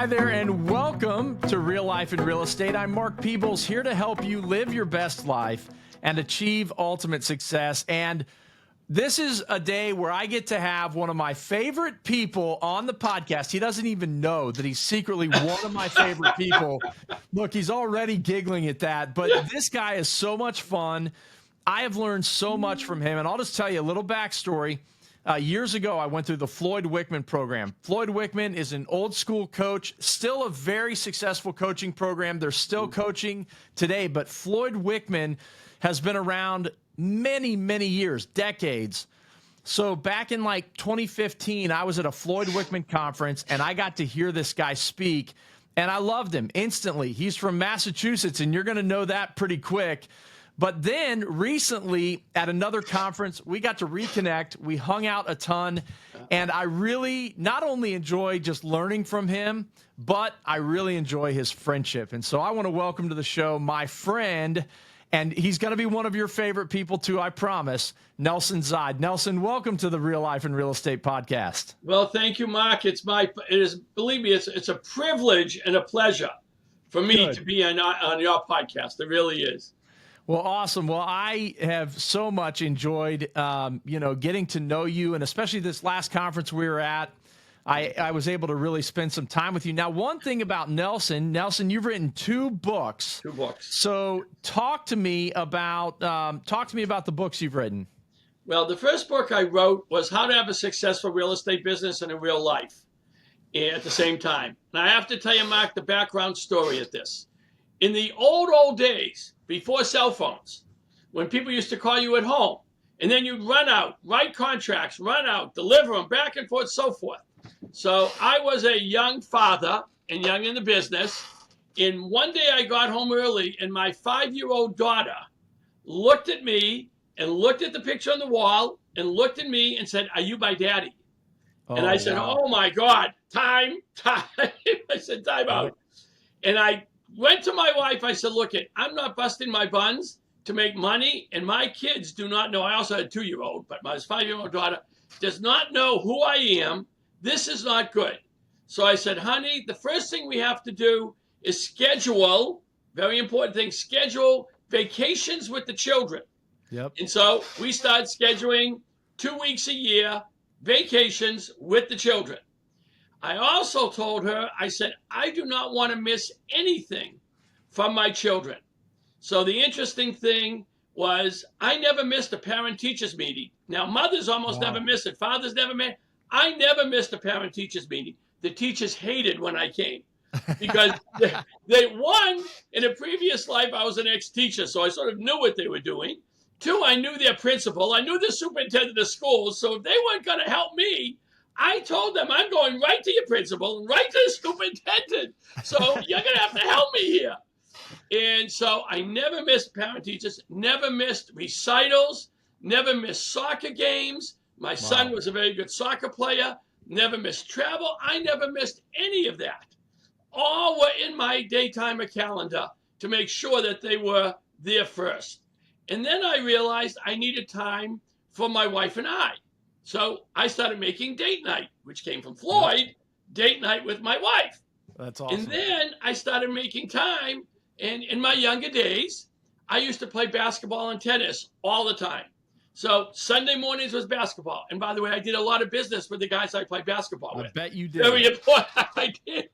Hi there, and welcome to Real Life in Real Estate. I'm Mark Peebles, here to help you live your best life and achieve ultimate success. And this is a day where I get to have one of my favorite people on the podcast. He doesn't even know that he's secretly one of my favorite people. Look, he's already giggling at that, but this guy is so much fun. I have learned so much from him, and I'll just tell you a little backstory. Years ago, I went through the Floyd Wickman program. Floyd Wickman is an old school coach, still a very successful coaching program. They're still coaching today, but Floyd Wickman has been around many, many years, decades. So back in like 2015, I was at a Floyd Wickman conference, and I got to hear this guy speak, and I loved him instantly. He's from Massachusetts, and you're going to know that pretty quick. But then recently at another conference, we got to reconnect. We hung out a ton, and I really not only enjoy just learning from him, but I really enjoy his friendship. And so I want to welcome to the show my friend, and he's going to be one of your favorite people too, I promise, Nelson Zide. Nelson, welcome to the Real Life in Real Estate podcast. Well, thank you, Mark. Believe me, it's a privilege and a pleasure for me to be on your podcast. It really is. Well, awesome. Well, I have so much enjoyed, getting to know you, and especially this last conference we were at. I was able to really spend some time with you. Now, one thing about Nelson, you've written two books. Two books. So, talk to me about the books you've written. Well, the first book I wrote was How to Have a Successful Real Estate Business and in Real Life at the same time. And I have to tell you, Mark, the background story of this. In the old days, before cell phones, when people used to call you at home, and then you'd run out, write contracts, run out, deliver them, back and forth, so forth. So I was a young father and young in the business. And one day I got home early, and my 5-year-old daughter looked at me and looked at the picture on the wall and looked at me and said, "Are you my daddy?" And I said, wow. "Oh my God, time." I said, "Time out." And I went to my wife. I said, "Look, I'm not busting my buns to make money, and my kids do not know." I also had a 2-year-old, but my 5-year-old daughter does not know who I am. This is not good. So I said, "Honey, the first thing we have to do is schedule, very important thing, schedule vacations with the children." Yep. And so we started scheduling 2 weeks a year vacations with the children. I also told her, I said, I do not want to miss anything from my children. So the interesting thing was I never missed a parent-teachers meeting. Now, mothers almost never miss it. Fathers never miss it. I never missed a parent-teachers meeting. The teachers hated when I came because they one, in a previous life, I was an ex-teacher, so I sort of knew what they were doing. Two, I knew their principal. I knew the superintendent of schools. So if they weren't going to help me, I told them, I'm going right to your principal and right to the superintendent. So you're going to have to help me here. And so I never missed parent teachers, never missed recitals, never missed soccer games. My son was a very good soccer player, never missed travel. I never missed any of that. All were in my daytime calendar to make sure that they were there first. And then I realized I needed time for my wife and I. So I started making date night, which came from Floyd, date night with my wife. That's awesome. And then I started making time. And in my younger days, I used to play basketball and tennis all the time. So Sunday mornings was basketball. And by the way, I did a lot of business with the guys I played basketball with. I bet you did. Very important. I did.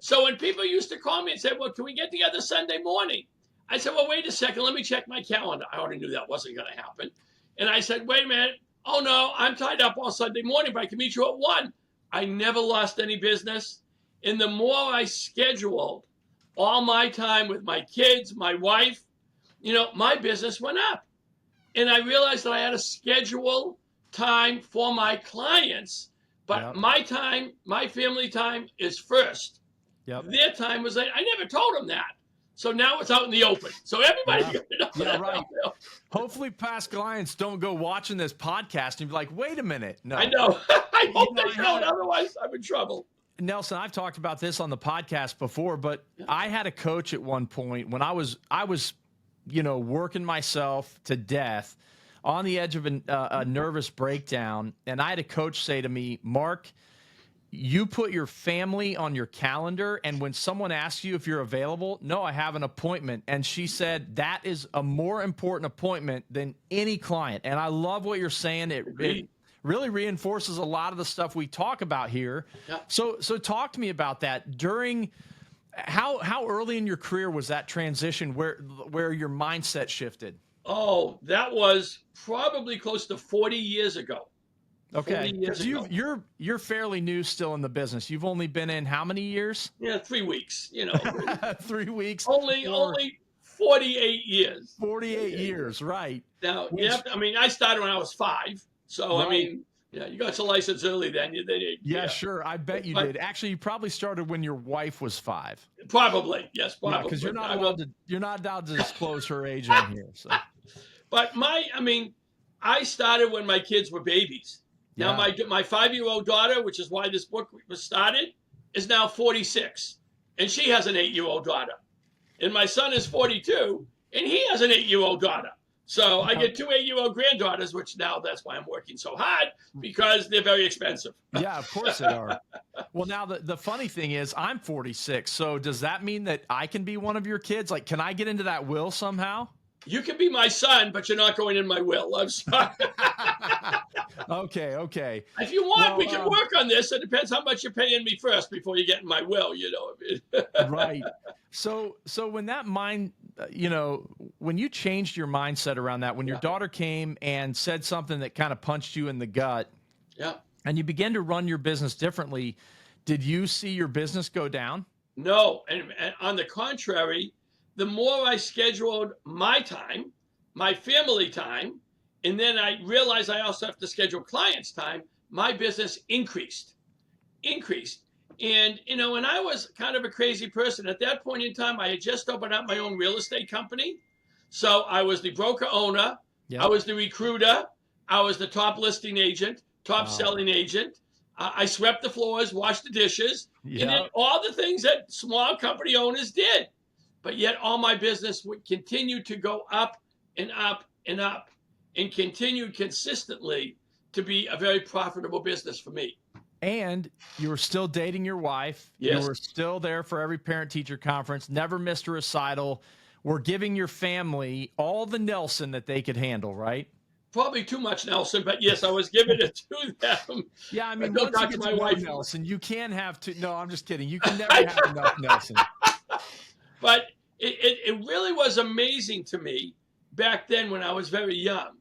So when people used to call me and say, "Well, can we get together Sunday morning?" I said, "Well, wait a second. Let me check my calendar." I already knew that wasn't going to happen. And I said, "Wait a minute. Oh, no, I'm tied up all Sunday morning, but I can meet you at 1. I never lost any business. And the more I scheduled all my time with my kids, my wife, my business went up. And I realized that I had to schedule time for my clients. But my time, my family time is first. Yep. Their time was I never told them that. So now it's out in the open. So everybody's going to know that. Right. Hopefully past clients don't go watching this podcast and be like, "Wait a minute." No. I know. I hope they don't. Otherwise, I'm in trouble. Nelson, I've talked about this on the podcast before, but I had a coach at one point when I was working myself to death on the edge of a nervous breakdown. And I had a coach say to me, "Mark, you put your family on your calendar, and when someone asks you if you're available, no, I have an appointment. And she said that is a more important appointment than any client. And I love what you're saying. It really reinforces a lot of the stuff we talk about here. Yeah. So talk to me about that. During how early in your career was that transition where your mindset shifted? Oh, that was probably close to 40 years ago. 40 Okay, years because ago. you're fairly new still in the business. You've only been in how many years? Yeah, 3 weeks, 3 weeks or only 48 years. 48 years, right? Now, Which, I mean, I started when I was 5. So, I right? mean, yeah, you got your license early then. Yeah, sure. I bet you But did. Actually, you probably started when your wife was 5. probably, yes, Yeah, because probably. I will. you're not allowed to disclose her age on here. So But I mean, I started when my kids were babies. Now, yeah. my 5-year-old daughter, which is why this book was started, is now 46, and she has an 8-year-old daughter. And my son is 42, and he has an 8-year-old daughter. So I get 2 8-year-old granddaughters, which now that's why I'm working so hard, because they're very expensive. Yeah, of course they are. Well, now the funny thing is I'm 46. So does that mean that I can be one of your kids? Like, can I get into that will somehow? You can be my son, but you're not going in my will. I'm sorry. Okay. If you want, Well, we can work on this. It depends how much you're paying me first before you get in my will, right. So when that when you changed your mindset around that, when your daughter came and said something that kind of punched you in the gut, Yeah. and you began to run your business differently, did you see your business go down? No, and on the contrary, the more I scheduled my time, my family time, and then I realized I also have to schedule clients' time, my business increased. And, and I was kind of a crazy person. At that point in time, I had just opened up my own real estate company. So I was the broker owner, I Yep. was the recruiter, I was the top listing agent, top Wow. selling agent. I swept the floors, washed the dishes, and did Yep. all the things that small company owners did. But yet all my business would continue to go up and up and up and continued consistently to be a very profitable business for me. And you were still dating your wife. You Yes. were still there for every parent teacher conference, never missed a recital. We're giving your family all the Nelson that they could handle, right? Probably too much Nelson, but yes, I was giving it to them. Yeah, I mean, Don't once you talk to get my to know wife. Nelson, you can have to. No, I'm just kidding. You can never have enough Nelson. But it really was amazing to me back then when I was very young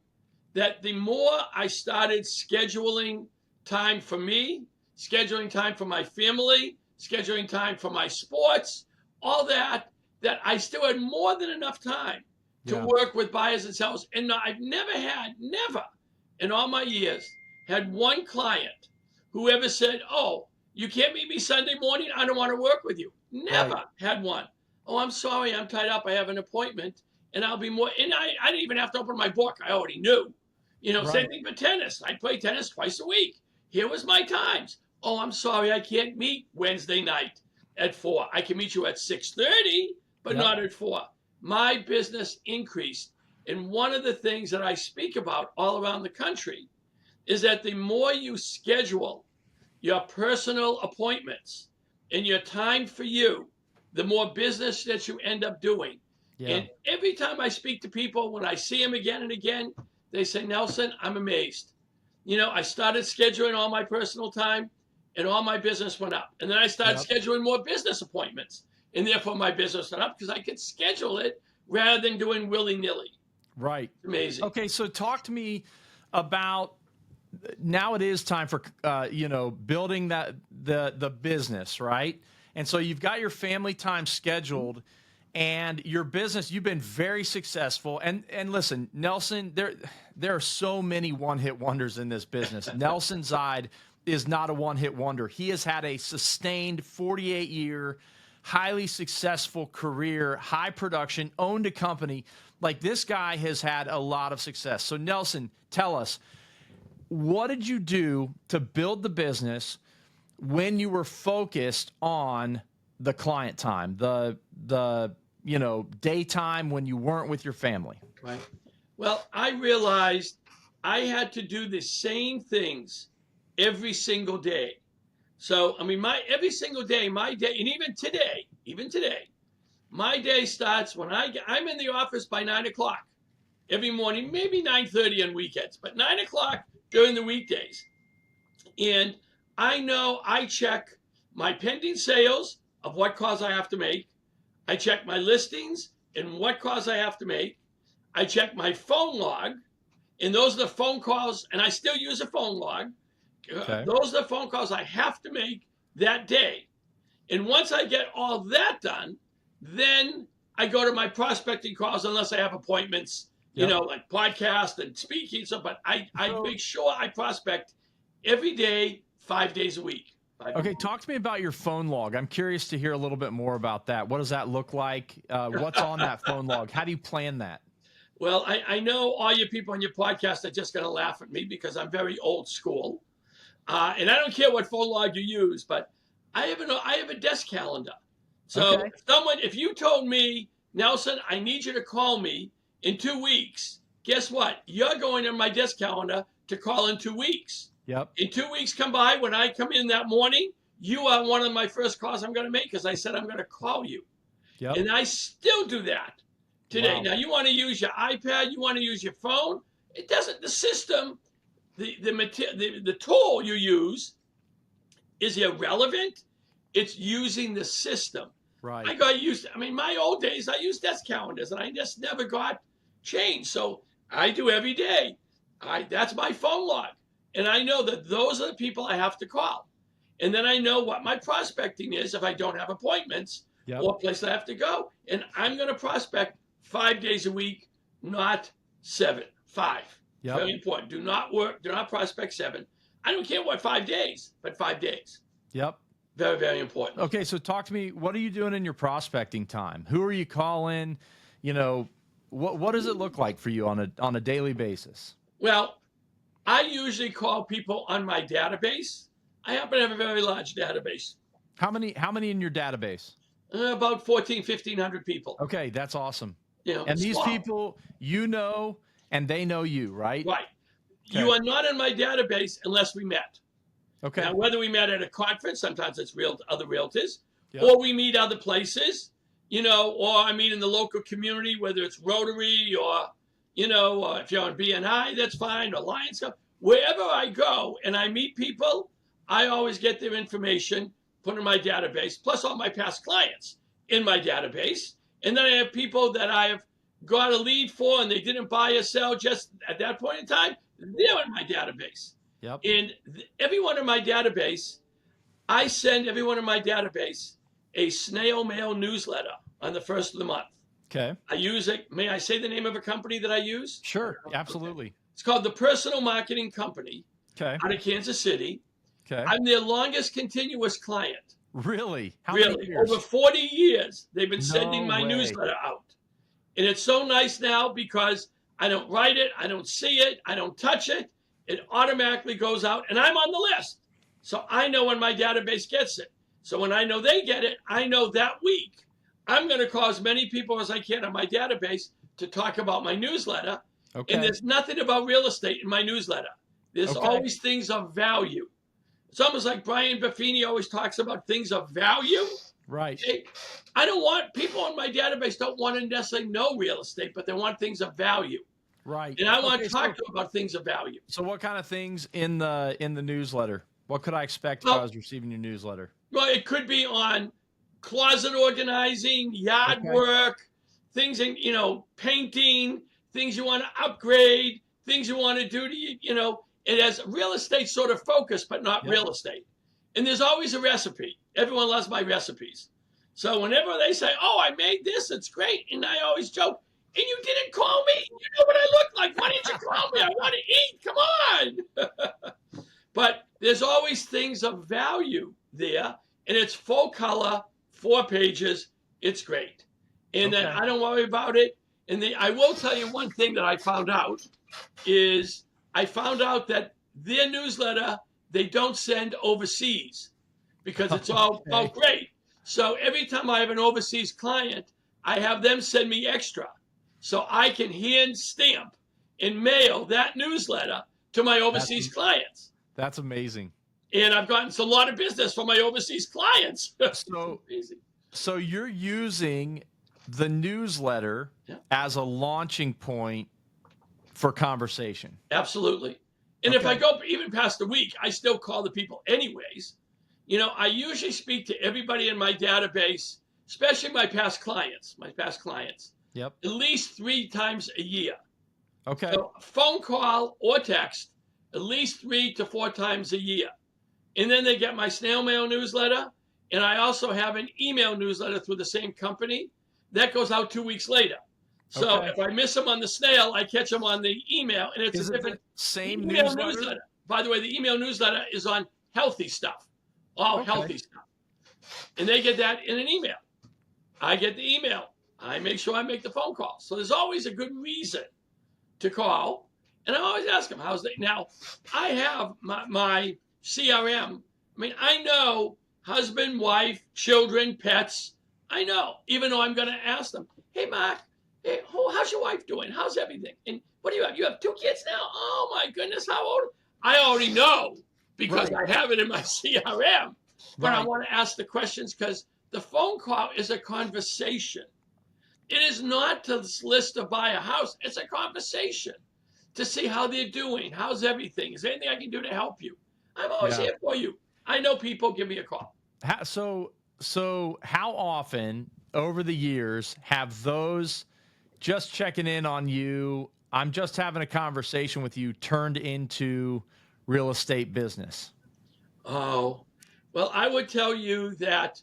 that the more I started scheduling time for me, scheduling time for my family, scheduling time for my sports, all that, that I still had more than enough time to Yeah. work with buyers and sellers. And I've never in all my years, had one client who ever said, "Oh, you can't meet me Sunday morning. I don't want to work with you." Never Right. had one. "Oh, I'm sorry. I'm tied up. I have an appointment and I'll be more." And I didn't even have to open my book. I already knew. Same Right. thing for tennis. I play tennis twice a week. Here was my times. "Oh, I'm sorry. I can't meet Wednesday night at 4. I can meet you at 6:30, but Yep. not at 4. My business increased. And one of the things that I speak about all around the country is that the more you schedule your personal appointments and your time for you, the more business that you end up doing. Yeah. And every time I speak to people, when I see them again and again, they say, "Nelson, I'm amazed. I started scheduling all my personal time and all my business went up. And then I started Yep. scheduling more business appointments. And therefore my business went up because I could schedule it rather than doing willy-nilly." Right. Amazing. Okay. So talk to me about now. It is time for building the business, right? And so you've got your family time scheduled, and your business. You've been very successful. And listen, Nelson, there are so many one-hit wonders in this business. Nelson Zide is not a one-hit wonder. He has had a sustained 48-year, highly successful career, high production, owned a company. Like, this guy has had a lot of success. So Nelson, tell us, what did you do to build the business when you were focused on the client time, the daytime when you weren't with your family? Right. Well, I realized I had to do the same things every single day. So, I mean, every single day, my day, and even today, my day starts when I'm in the office by 9 o'clock every morning, maybe 9:30 on weekends, but 9 o'clock during the weekdays. And I know I check my pending sales of what calls I have to make. I check my listings and what calls I have to make. I check my phone log, and those are the phone calls, and I still use a phone log. Okay. Those are the phone calls I have to make that day. And once I get all that done, then I go to my prospecting calls unless I have appointments, Yep. like podcast and speaking. So, but I So, make sure I prospect every day, 5 days a week. okay, talk to me about your phone log. I'm curious to hear a little bit more about that. What does that look like? What's on that phone log? How do you plan that? Well, I know all you people on your podcast are just going to laugh at me because I'm very old school. And I don't care what phone log you use, but I have a desk calendar. So Okay. if you told me, Nelson, I need you to call me in 2 weeks, guess what? You're going in my desk calendar to call in 2 weeks. Yep. In 2 weeks come by, when I come in that morning, you are one of my first calls I'm going to make because I said I'm going to call you. Yep. And I still do that today. Wow. Now, you want to use your iPad, you want to use your phone. It doesn't, the system, the tool you use is irrelevant. It's using the system. Right. I got used to, I mean, my old days, I used desk calendars and I just never got changed. So I do every day. That's my phone log. And I know that those are the people I have to call. And then I know what my prospecting is if I don't have appointments Yep. or place I have to go. And I'm going to prospect 5 days a week, not 7, 5. Yep. Very important. Do not prospect 7. I don't care what 5 days, but 5 days. Yep. Very, very important. Okay, so talk to me. What are you doing in your prospecting time? Who are you calling? What does it look like for you on a daily basis? Well, I usually call people on my database. I happen to have a very large database. How many in your database? About 1,500 people. Okay, that's awesome. And these small. people, and they know you, right? Right. Okay. You are not in my database unless we met. Okay. Now, whether we met at a conference, sometimes it's other realtors, Yep. or we meet other places, or I meet in the local community, whether it's Rotary or, if you're on BNI, that's fine, or Lions Club. Wherever I go and I meet people, I always get their information put in my database, plus all my past clients in my database. And then I have people that I have got a lead for and they didn't buy or sell just at that point in time. They're in my database. Yep. And everyone in my database, I send everyone in my database a snail mail newsletter on the first of the month. Okay. I use it. May I say the name of a company that I use? Sure. Absolutely. It's called the Personal Marketing Company Okay. out of Kansas City. Okay. I'm their longest continuous client. Really? How many Really, years? over 40 years, they've been sending No my way. newsletter out. And it's so nice now because I don't write it, I don't see it, I don't touch it. It automatically goes out, and I'm on the list. So I know when my database gets it. So when I know they get it, I know that week I'm going to call as many people as I can on my database to talk about my newsletter. Okay. And there's nothing about real estate in my newsletter. There's Okay. always things of value. It's almost like Brian Buffini always talks about things of value. Right. Okay? I don't want people on my database don't want to necessarily know real estate, but they want things of value. Right. And I want Okay, to talk to them about things of value. So what kind of things in the newsletter? What could I expect if I was receiving your newsletter? Well, it could be on closet organizing, yard work, things in, painting, things you want to upgrade, things you want to do to, it has real estate sort of focus, but not real estate. And there's always a recipe. Everyone loves my recipes. So whenever they say, oh, I made this, it's great. And I always joke, and you didn't call me. You know what I look like. Why didn't you call me? I want to eat. Come on. But there's always things of value there. And it's full color, 4 pages. It's great. And then I don't worry about it. And I will tell you one thing that I found out is I found out that their newsletter, they don't send overseas because it's all great. So every time I have an overseas client, I have them send me extra. So I can hand stamp and mail that newsletter to my overseas clients. That's amazing. And I've gotten a lot of business from my overseas clients. So, Amazing. so you're using the newsletter Yeah. as a launching point for conversation. Absolutely. And if I go even past a week, I still call the people anyways. I usually speak to everybody in my database, especially my past clients, Yep. at least 3 times a year. Okay. So phone call or text at least 3 to 4 times a year. And then they get my snail mail newsletter. And I also have an email newsletter through the same company that goes out 2 weeks later. So Okay. if I miss them on the snail, I catch them on the email, and it's Is a it the different same email newsletter? By the way, the email newsletter is on healthy stuff, all Okay. healthy stuff. And they get that in an email. I get the email. I make sure I make the phone call. So there's always a good reason to call. And I always ask them, how's they? Now, I have my CRM. I mean, I know husband, wife, children, pets. I know, even though I'm going to ask them, hey, Mark, hey, how's your wife doing? How's everything? And what do you have? You have 2 kids now? Oh, my goodness, how old? I already know because Right. I have it in my CRM. But I Right. want to ask the questions because the phone call is a conversation. It is not to list to buy a house. It's a conversation to see how they're doing. How's everything? Is there anything I can do to help you? I'm always Yeah. here for you. I know people. Give me a call. So how often over the years have those just checking in on you, I'm just having a conversation with you, turned into real estate business? Oh, well, I would tell you that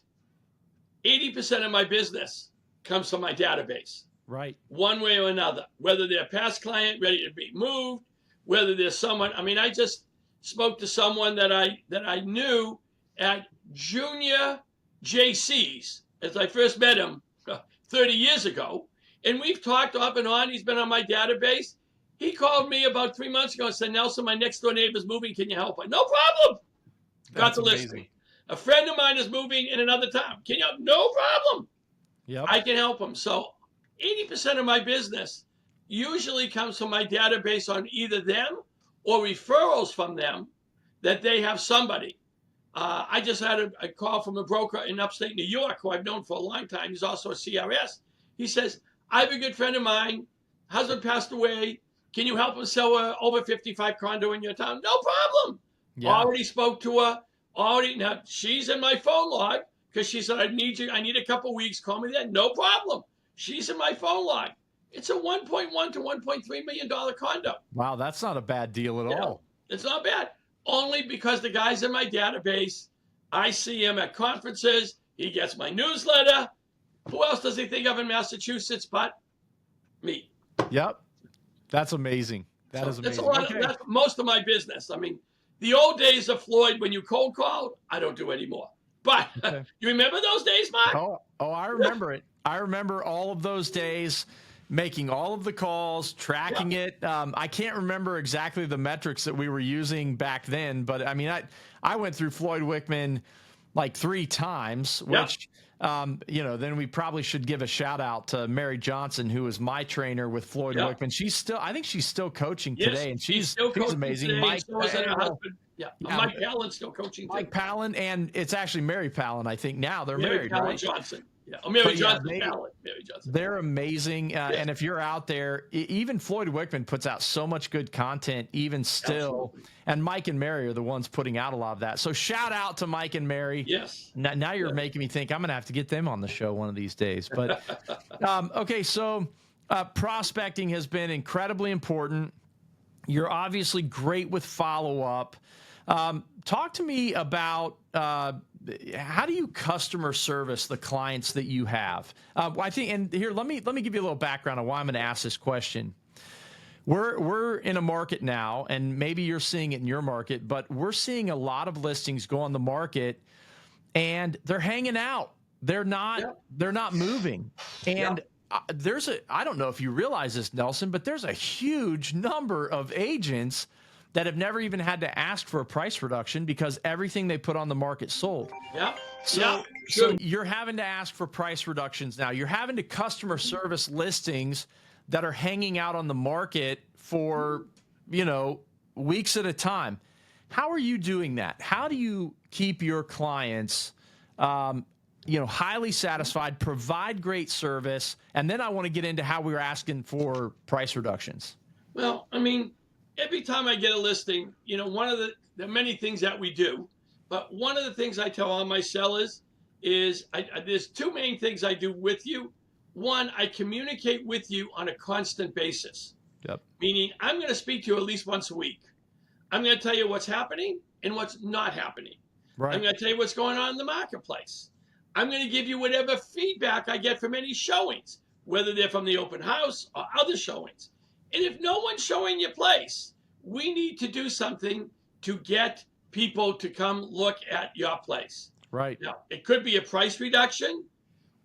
80% of my business comes from my database, Right. one way or another, whether they're a past client ready to be moved, whether there's someone. I mean, I just spoke to someone that I knew at junior JC's as I first met him 30 years ago, and we've talked off and on. He's been on my database. He called me about 3 months ago and said, Nelson, my next door neighbor's moving. Can you help? No problem. Got That's the listing. amazing. A friend of mine is moving in another town. Can you help? No problem. Yep. I can help them. So 80% of my business usually comes from my database on either them or referrals from them that they have somebody. I just had a call from a broker in upstate New York who I've known for a long time. He's also a CRS. He says, I have a good friend of mine. Husband passed away. Can you help him sell a over 55 condo in your town? No problem. Yeah. Already spoke to her. Now she's in my phone log because she said, I need you. I need a couple weeks. Call me then. No problem. She's in my phone log. It's a 1.1 to 1.3 million dollar condo. Wow, that's not a bad deal at all. It's not bad. Only because the guy's in my database. I see him at conferences. He gets my newsletter. Who else does he think of in Massachusetts but me? Yep. That's amazing. That So is that's amazing. Okay. that's most of my business. I mean, the old days of Floyd when you cold called, I don't do anymore. But Okay. you remember those days, Mark? I remember it. I remember all of those days, making all of the calls, tracking it. I can't remember exactly the metrics that we were using back then, but I mean, I went through Floyd Wickman like 3 times, which, then we probably should give a shout out to Mary Johnson, who was my trainer with Floyd Wickman. I think she's still coaching today, and she's still coaching amazing. today. Mike, So is her husband. Mike Palin still coaching too. Mike Palin, and it's actually Mary Palin. I think now they're Mary married, Palin right? Johnson. Mary Johnson. Mary Johnson. They're amazing. And if you're out there, even Floyd Wickman puts out so much good content, even still. Absolutely. And Mike and Mary are the ones putting out a lot of that. So shout out to Mike and Mary. Yes. Now you're making me think I'm going to have to get them on the show one of these days. But okay, so prospecting has been incredibly important. You're obviously great with follow-up. Talk to me about how do you customer service the clients that you have? I think, and here, let me give you a little background on why I'm going to ask this question. We're in a market now, and maybe you're seeing it in your market, but we're seeing a lot of listings go on the market, and they're hanging out. They're not moving, and I don't know if you realize this, Nelson, but there's a huge number of agents that have never even had to ask for a price reduction because everything they put on the market sold. So you're having to ask for price reductions now. You're having to customer service listings that are hanging out on the market for, weeks at a time. How are you doing that? How do you keep your clients, highly satisfied, provide great service? And then I want to get into how we were asking for price reductions. Well, I mean, every time I get a listing, one of the many things that we do, but one of the things I tell all my sellers is there's two main things I do with you. One, I communicate with you on a constant basis, Yep. meaning I'm going to speak to you at least once a week. I'm going to tell you what's happening and what's not happening. Right. I'm going to tell you what's going on in the marketplace. I'm going to give you whatever feedback I get from any showings, whether they're from the open house or other showings. And if no one's showing your place, we need to do something to get people to come look at your place. Right. Now, it could be a price reduction,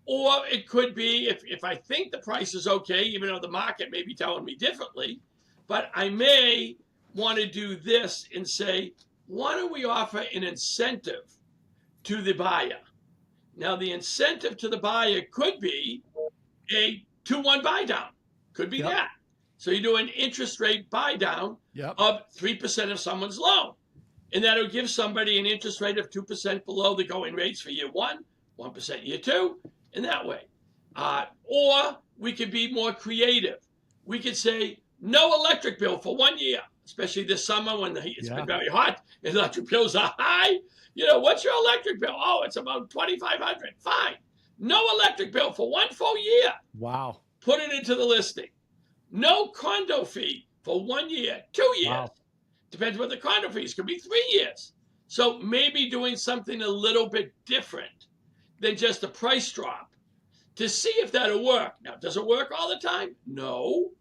or it could be if I think the price is okay, even though the market may be telling me differently, but I may want to do this and say, why don't we offer an incentive to the buyer? Now, the incentive to the buyer could be a 2-1 buy down. Could be that. So you do an interest rate buy down of 3% of someone's loan. And that'll give somebody an interest rate of 2% below the going rates for year 1, 1% year 2, and that way. Or we could be more creative. We could say no electric bill for 1 year, especially this summer when it's been very hot. Electric bills are high. What's your electric bill? Oh, it's about $2,500. Fine. No electric bill for 1 full year. Wow. Put it into the listing. No condo fee for 1 year, 2 years. Wow. Depends what the condo fees could be 3 years. So maybe doing something a little bit different than just a price drop to see if that'll work. Now, does it work all the time? No.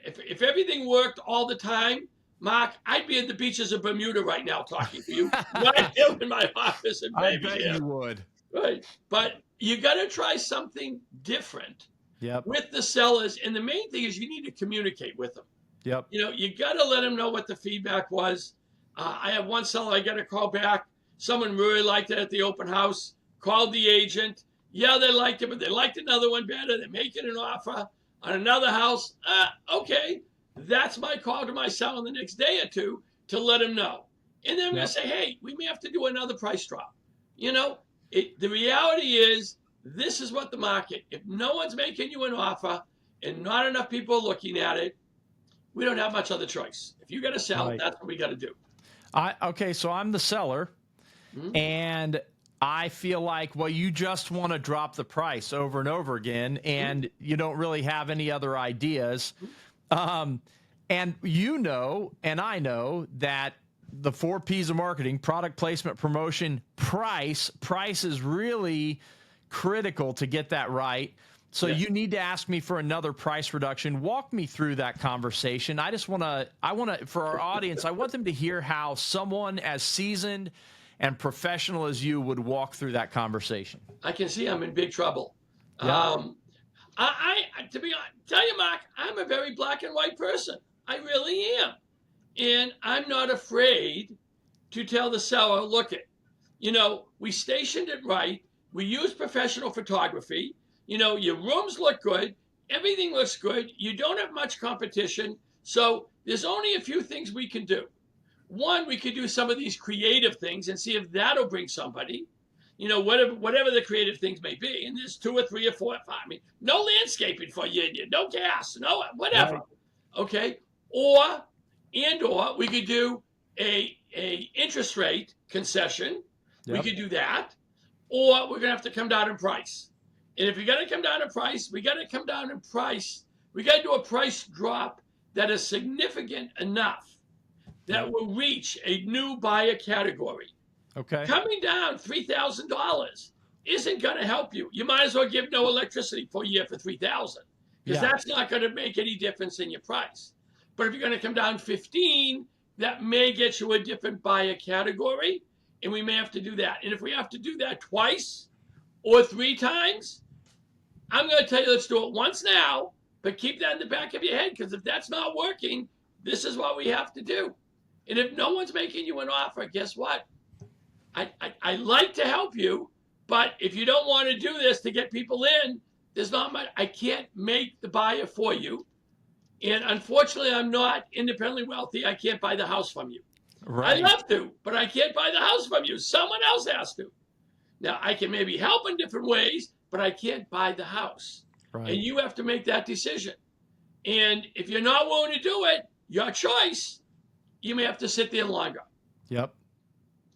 If everything worked all the time, Mark, I'd be at the beaches of Bermuda right now talking to you, not here in my office in I Baby bet here. you would. Right. But you got to try something different with the sellers. And the main thing is you need to communicate with them. Yep. You got to let them know what the feedback was. I have one seller, I got a call back. Someone really liked it at the open house, called the agent. Yeah, they liked it, but they liked another one better. They're making an offer on another house. Okay. That's my call to my seller the next day or two to let them know. And then I'm going to say, hey, we may have to do another price drop. The reality is this is what the market, if no one's making you an offer and not enough people are looking at it, we don't have much other choice. If you got to sell, that's what we got to do. Okay, so I'm the seller, and I feel like, well, you just want to drop the price over and over again, and you don't really have any other ideas. And and I know that the 4 P's of marketing, product placement, promotion, price is really critical to get that right. So you need to ask me for another price reduction. Walk me through that conversation. I want to, for our audience, I want them to hear how someone as seasoned and professional as you would walk through that conversation. I can see I'm in big trouble. Yeah. To be honest, tell you, Mark, I'm a very black and white person. I really am. And I'm not afraid to tell the seller, look we stationed it right. We use professional photography. Your rooms look good. Everything looks good. You don't have much competition. So there's only a few things we can do. One, we could do some of these creative things and see if that'll bring somebody, whatever the creative things may be. And there's 2 or 3 or 4 or 5. I mean, no landscaping for you, no gas, no whatever. Right. Okay. Or we could do a interest rate concession. Yep. We could do that. Or we're going to have to come down in price. And if you're going to come down in price, we got to come down in price. We got to do a price drop that is significant enough that will reach a new buyer category. Okay. Coming down $3,000 isn't going to help you. You might as well give no electricity for a year for $3,000 because that's not going to make any difference in your price. But if you're going to come down 15, that may get you a different buyer category, and we may have to do that. And if we have to do that twice or 3 times, I'm going to tell you, let's do it once now, but keep that in the back of your head, because if that's not working, this is what we have to do. And if no one's making you an offer, guess what? I like to help you, but if you don't want to do this to get people in, there's not much. I can't make the buyer for you. And unfortunately, I'm not independently wealthy. I can't buy the house from you. Right. I'd love to, but I can't buy the house from you. Someone else has to. Now, I can maybe help in different ways, but I can't buy the house. And Right. you have to make that decision. And if you're not willing to do it, your choice, you may have to sit there longer. Yep.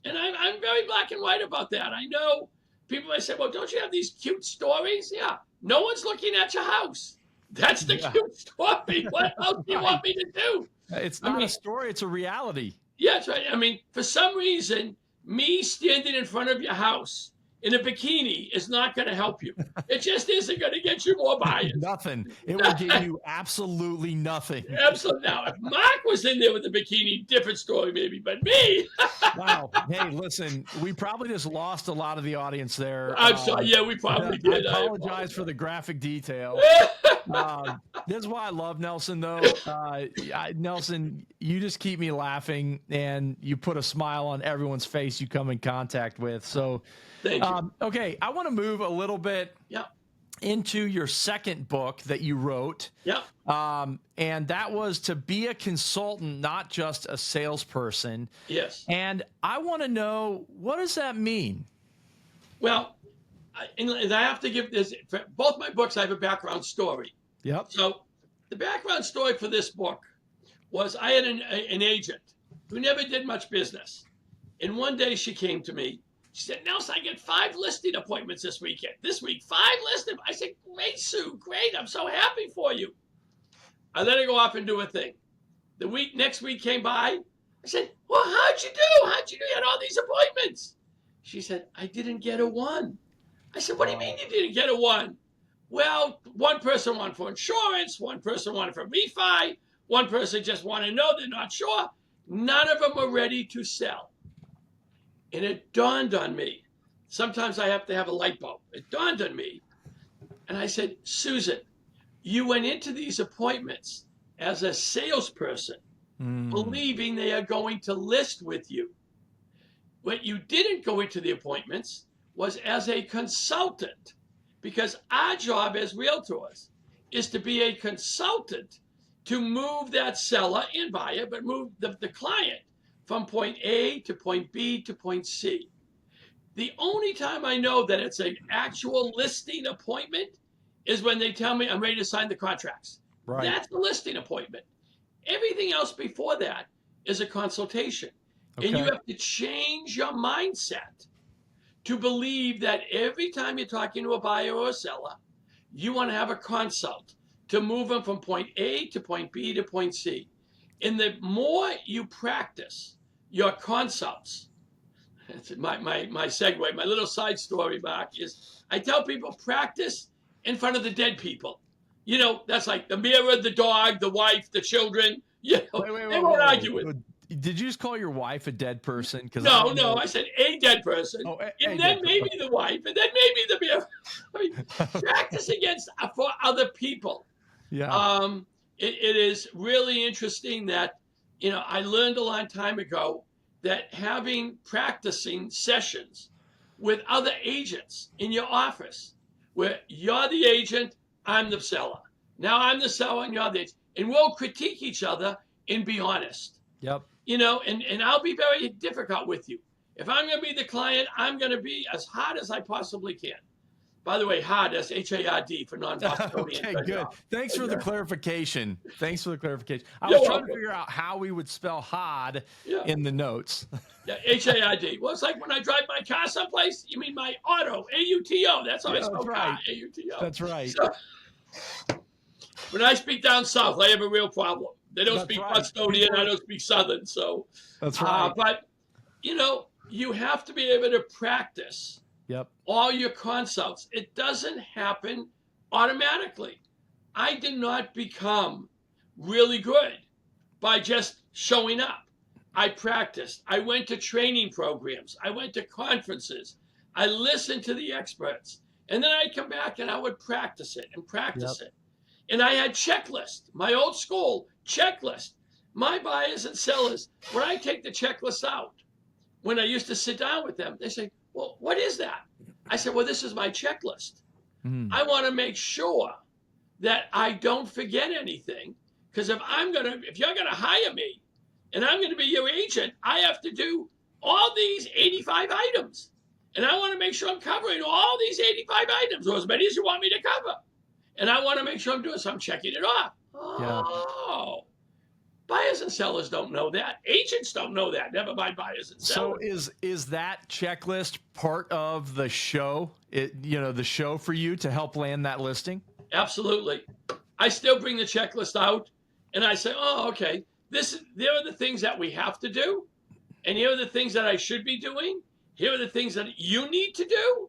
And I'm very black and white about that. I know people may say, well, don't you have these cute stories? Yeah. No one's looking at your house. That's the Yeah. cute story. What else do you Right. want me to do? It's I not a mean, story, it's a reality. yeah, that's right. I mean, for some reason, me standing in front of your house in a bikini is not going to help you. It just isn't going to get you more buyers. Nothing. It will get you absolutely nothing. Absolutely. Now, if Mark was in there with a bikini, different story maybe, but me, Wow. Hey, listen, we probably just lost a lot of the audience there. I'm sorry. Yeah, we probably I did. apologize for the graphic detail. This is why I love Nelson, though. Nelson, you just keep me laughing, and you put a smile on everyone's face you come in contact with. So, Thank you. okay, I want to move a little bit Yeah. into your second book that you wrote. Yeah. And that was to be a consultant, not just a salesperson. Yes. And I want to know, what does that mean? Well, and I have to give this for both my books. I have a background story. Yep. So, the background story for this book was I had an agent who never did much business, and one day she came to me. She said, "Nelson, I get 5 listing appointments this weekend. This week, 5 listing." I said, "Great, Sue, great. I'm so happy for you." I let her go off and do a thing. The next week came by. I said, "Well, how'd you do? How'd you do? You had all these appointments." She said, "I didn't get a one." I said, "What do you mean you didn't get a one?" "Well, one person wanted for insurance, one person wanted for refi, one person just wanted to know they're not sure. None of them are ready to sell." And it dawned on me. Sometimes I have to have a light bulb. It dawned on me. And I said, "Susan, you went into these appointments as a salesperson, believing they are going to list with you. What you didn't go into the appointments was as a consultant, because our job as realtors is to be a consultant to move that seller and buyer, but move the client from point A to point B to point C. The only time I know that it's an actual listing appointment is when they tell me I'm ready to sign the contracts. Right. That's a listing appointment. Everything else before that is a consultation. Okay. And you have to change your mindset to believe that every time you're talking to a buyer or a seller, you want to have a consult to move them from point A to point B to point C. And the more you practice your consults, my segue, my little side story, Mark, is I tell people practice in front of the dead people. You know, that's like the mirror, the dog, the wife, the children. You know, they won't argue with. Did you just call your wife a dead person? No, I said a dead person, Oh, and then maybe the wife, and then maybe the mirror. I mean, practice against for other people. Yeah. It is really interesting that, you know, I learned a long time ago that having practicing sessions with other agents in your office, where you're the agent, I'm the seller. Now I'm the seller and you're the agent. And we'll critique each other and be honest. Yep. You know, and I'll be very difficult with you. If I'm going to be the client, I'm going to be as hard as I possibly can. By the way, hard, that's H-A-R-D for non-Bostonian. Okay, good. Thanks for the clarification. I was You're trying to figure out how we would spell hard in the notes. Yeah, H-A-R-D. Well, it's like when I drive my car someplace, you mean my auto, A-U-T-O. That's how I spell car, A-U-T-O. That's right. So, when I speak down south, I have a real problem. They don't speak Bostonian, I don't speak Southern. So that's right. But, you know, you have to be able to practice all your consults. It doesn't happen automatically. I did not become really good by just showing up. I practiced. I went to training programs. I went to conferences. I listened to the experts. And then I'd come back and I would practice it and practice it. And I had checklists, my old school checklist. My buyers and sellers, when I take the checklist out, when I used to sit down with them, they say, "Well, what is that?" I said, "Well, this is my checklist. I want to make sure that I don't forget anything, because if you're going to hire me and I'm going to be your agent, I have to do all these 85 items. And I want to make sure I'm covering all these 85 items, or as many as you want me to cover. And I want to make sure I'm doing so. I'm checking it off. Yeah. Oh, buyers and sellers don't know that. Agents don't know that. Never mind buyers and sellers. So is that checklist part of the show? The show for you to help land that listing? Absolutely. I still bring the checklist out, and I say, oh, okay, there are the things that we have to do, and here are the things that I should be doing. Here are the things that you need to do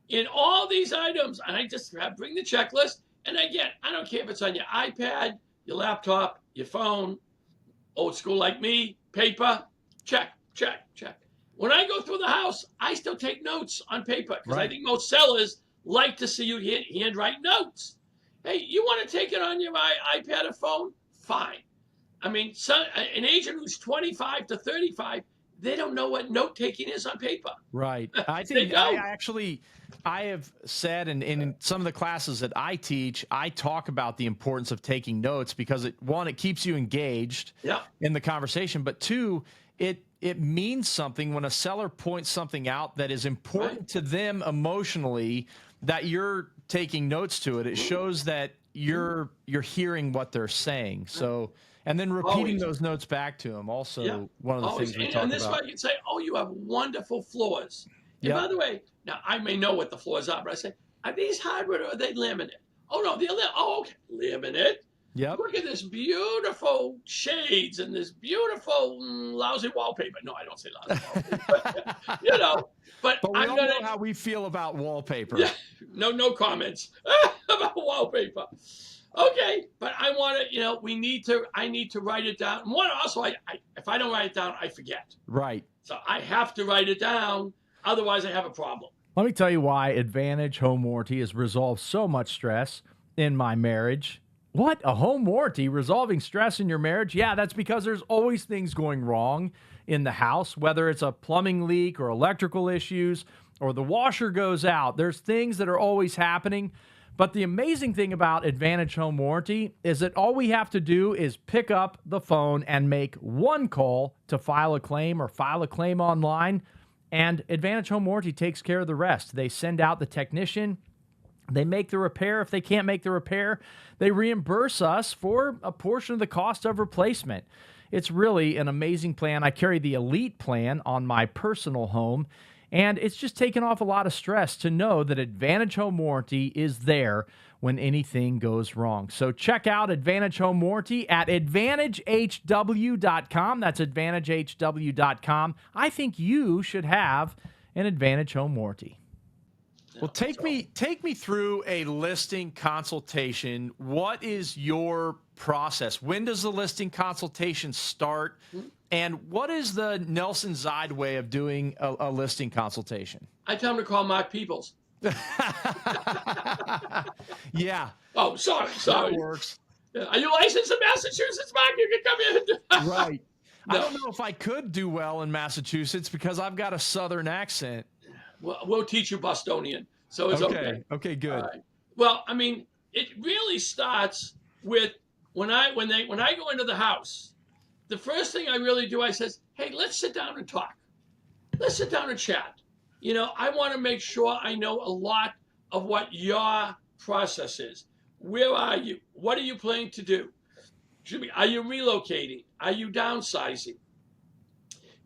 in all these items. And I just bring the checklist. And again, I don't care if it's on your iPad, your laptop, your phone, old school like me, paper, check, check, check. When I go through the house, I still take notes on paper because I think most sellers like to see you handwrite notes. Hey, you want to take it on your iPad or phone? Fine. I mean, an agent who's 25 to 35, they don't know what note taking is on paper. Right. I think I have said in some of the classes that I teach, I talk about the importance of taking notes because it keeps you engaged in the conversation, but two, it means something when a seller points something out that is important to them emotionally, that you're taking notes to it. It shows that you're hearing what they're saying. So, and then repeating those notes back to them. Also, one of the things we talk about. And this way you can say, oh, you have wonderful floors. And by the way, now I may know what the floors are, but I say, are these hardwood or are they laminate? Oh, no, they're okay, laminate. Yep. Look at this beautiful shades and this beautiful lousy wallpaper. No, I don't say lousy wallpaper. But we all know how we feel about wallpaper. Yeah, no comments about wallpaper. Okay, but I want to, I need to write it down. Also, if I don't write it down, I forget. Right. So I have to write it down. Otherwise, I have a problem. Let me tell you why Advantage Home Warranty has resolved so much stress in my marriage. What? A home warranty resolving stress in your marriage? Yeah, that's because there's always things going wrong in the house, whether it's a plumbing leak or electrical issues or the washer goes out. There's things that are always happening. But the amazing thing about Advantage Home Warranty is that all we have to do is pick up the phone and make one call to file a claim or file a claim online, and Advantage Home Warranty takes care of the rest. They send out the technician. They make the repair. If they can't make the repair, they reimburse us for a portion of the cost of replacement. It's really an amazing plan. I carry the Elite plan on my personal home, and it's just taken off a lot of stress to know that Advantage Home Warranty is there when anything goes wrong. So check out Advantage Home Warranty at AdvantageHW.com. That's AdvantageHW.com. I think you should have an Advantage Home Warranty. Well, take me through a listing consultation. What is your process? When does the listing consultation start? And what is the Nelson Zide way of doing a listing consultation? I tell them to call Mark Peebles. Yeah. Oh, sorry. That works. Are you licensed in Massachusetts, Mark? You can come in. Right. No. I don't know if I could do well in Massachusetts because I've got a Southern accent. We'll teach you Bostonian, so it's okay. Okay, good. Well, I mean, it really starts with when I go into the house. The first thing I really do, I says, hey, let's sit down and talk. Let's sit down and chat. I want to make sure I know a lot of what your process is. Where are you? What are you planning to do? Are you relocating? Are you downsizing?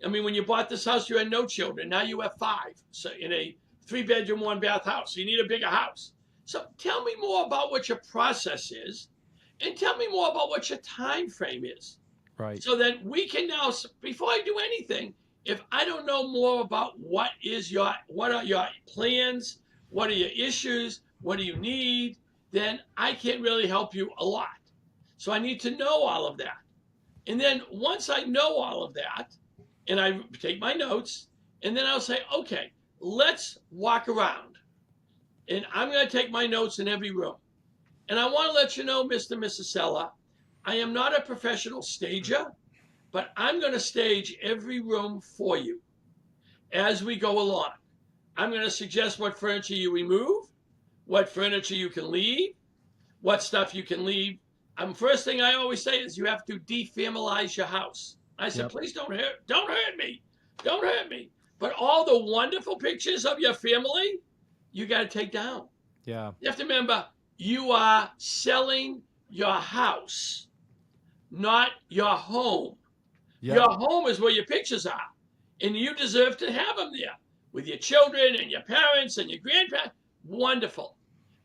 I mean, when you bought this house, you had no children. Now you have 5. So in a 3-bedroom, 1-bath house. So you need a bigger house. So tell me more about what your process is, and tell me more about what your time frame is. Right. So that we can now, before I do anything, if I don't know more about what are your plans, what are your issues, what do you need, then I can't really help you a lot. So I need to know all of that. And then once I know all of that, and I take my notes, and then I'll say, okay, let's walk around. And I'm going to take my notes in every room. And I want to let you know, Mr. and Mrs. Seller, I am not a professional stager, but I'm going to stage every room for you as we go along. I'm going to suggest what furniture you remove, what furniture you can leave, what stuff you can leave. First thing I always say is you have to defamilize your house. I said, Yep. please don't hurt me. Don't hurt me. But all the wonderful pictures of your family, you got to take down. Yeah. You have to remember, you are selling your house, not your home. Yep. Your home is where your pictures are, and you deserve to have them there with your children and your parents and your grandparents. Wonderful.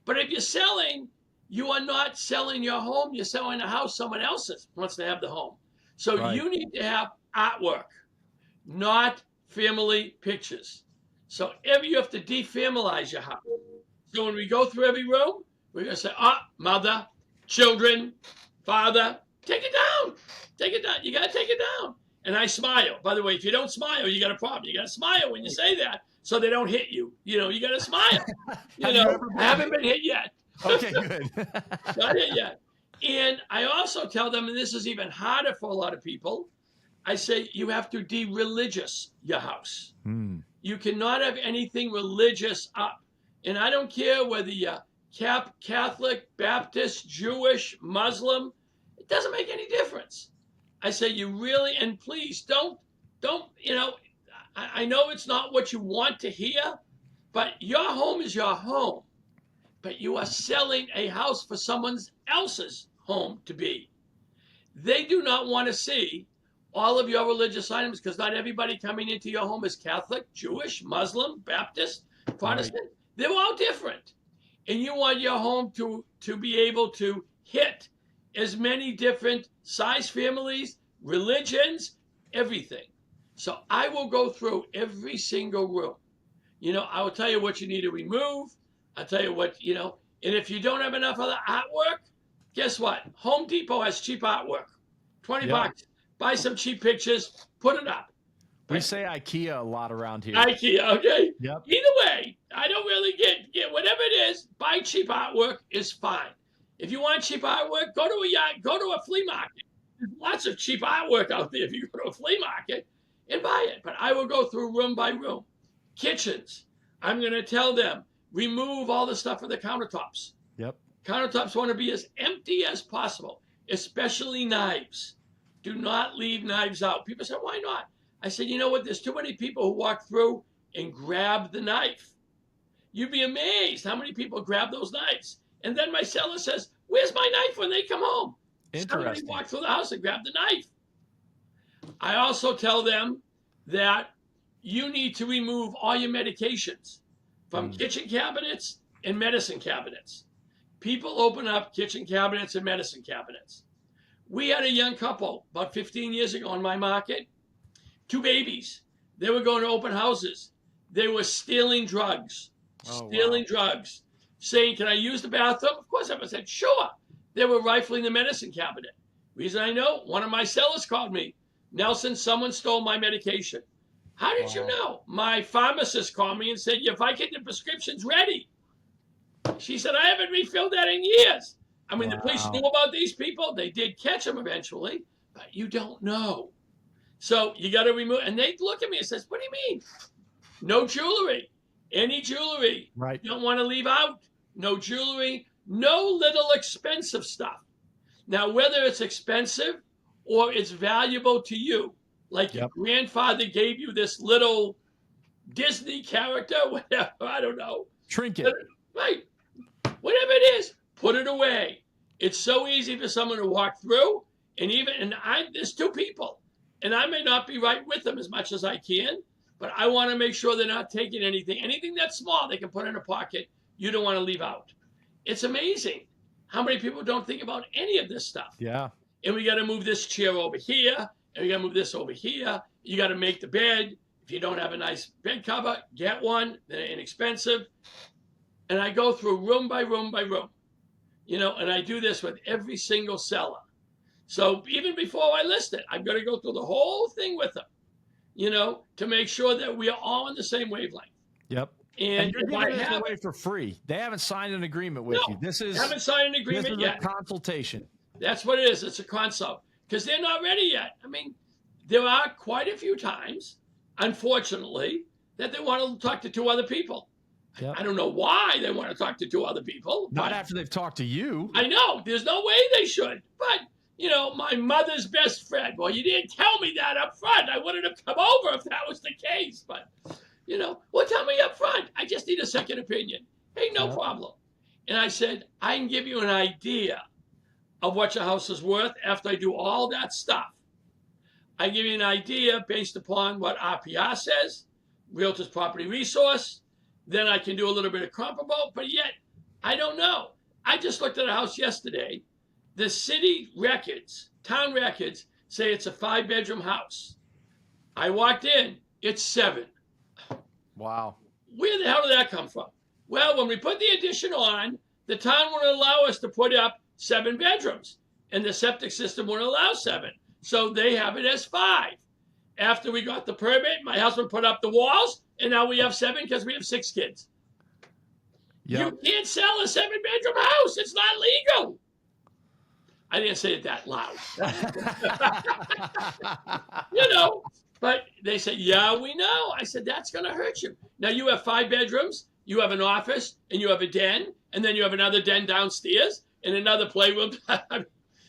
But if you're selling, you are not selling your home. You're selling a house someone else wants to have the home. So Right. you need to have artwork, not family pictures. So you have to defamilize your house. So when we go through every room, we're going to say, mother, children, father, take it down. Take it down. You got to take it down. And I smile. By the way, if you don't smile, you got a problem. You got to smile when you say that so they don't hit you. You know, you got to smile. I haven't been hit yet. Okay, good. Not hit yet. And I also tell them, and this is even harder for a lot of people, I say you have to de-religious your house. You cannot have anything religious up. And I don't care whether you're Catholic, Baptist, Jewish, Muslim. It doesn't make any difference. I say you really, and please don't, I know it's not what you want to hear, but your home is your home. But you are selling a house for someone else's home to be. They do not want to see all of your religious items because not everybody coming into your home is Catholic, Jewish, Muslim, Baptist, Protestant. Right. They're all different. And you want your home to be able to hit as many different size families, religions, everything. So I will go through every single room. I will tell you what you need to remove. I'll tell you what, and if you don't have enough of the artwork, guess what? Home Depot has cheap artwork. 20 bucks. Buy some cheap pictures, put it up. We say IKEA a lot around here. IKEA, okay? Yep. Either way, I don't really get whatever it is, buy cheap artwork is fine. If you want cheap artwork, go to a flea market. There's lots of cheap artwork out there if you go to a flea market and buy it. But I will go through room by room. Kitchens, I'm going to tell them, remove all the stuff for the countertops. Yep. Countertops want to be as empty as possible, especially knives. Do not leave knives out. People say, why not? I said, you know what? There's too many people who walk through and grab the knife. You'd be amazed how many people grab those knives. And then my seller says, where's my knife when they come home? Somebody walked through the house and grabbed the knife. I also tell them that you need to remove all your medications from kitchen cabinets and medicine cabinets. People open up kitchen cabinets and medicine cabinets. We had a young couple about 15 years ago in my market, 2 babies. They were going to open houses. They were stealing drugs, drugs, saying, can I use the bathroom? Of course, I said, sure. They were rifling the medicine cabinet. Reason I know, one of my sellers called me. Nelson, someone stole my medication. How did you know? My pharmacist called me and said, your Vicodin prescription's ready. She said, I haven't refilled that in years. I mean, the police knew about these people. They did catch them eventually, but you don't know. So you got to remove. And they look at me and says, what do you mean? No jewelry. Any jewelry. Right. You don't want to leave out. No jewelry. No little expensive stuff. Now, whether it's expensive or it's valuable to you, like your grandfather gave you this little Disney character, whatever, I don't know. Trinket. Right. Whatever it is, put it away. It's so easy for someone to walk through, there's 2 people, and I may not be right with them as much as I can, but I want to make sure they're not taking anything that's small they can put in a pocket. You don't want to leave out. It's amazing how many people don't think about any of this stuff. Yeah. And we got to move this chair over here, and we got to move this over here. You got to make the bed. If you don't have a nice bed cover, get one. They're inexpensive. And I go through room by room by room, and I do this with every single seller. So even before I list it, I've got to go through the whole thing with them, to make sure that we are all on the same wavelength. Yep. And you're giving this away for free. They haven't signed an agreement with you. Haven't signed an agreement yet. This is a consultation. That's what it is. It's a consult because they're not ready yet. I mean, there are quite a few times, unfortunately, that they want to talk to 2 other people. Yep. I don't know why they want to talk to 2 other people. Not after they've talked to you. I know. There's no way they should. But, my mother's best friend. Well, you didn't tell me that up front. I wouldn't have come over if that was the case. But, well, tell me up front. I just need a second opinion. Hey, no problem. And I said, I can give you an idea of what your house is worth after I do all that stuff. I give you an idea based upon what RPR says, Realtors Property Resource. Then I can do a little bit of comparable, but yet I don't know. I just looked at a house yesterday. The city records, town records, say it's a 5-bedroom house. I walked in, it's 7. Wow. Where the hell did that come from? Well, when we put the addition on, the town wouldn't allow us to put up 7 bedrooms, and the septic system wouldn't allow 7. So they have it as 5. After we got the permit, my husband put up the walls, and now we have 7 because we have 6 kids. Yep. You can't sell a 7-bedroom house. It's not legal. I didn't say it that loud. But they said, yeah, we know. I said, that's going to hurt you. Now you have 5 bedrooms, you have an office, and you have a den, and then you have another den downstairs and another playroom.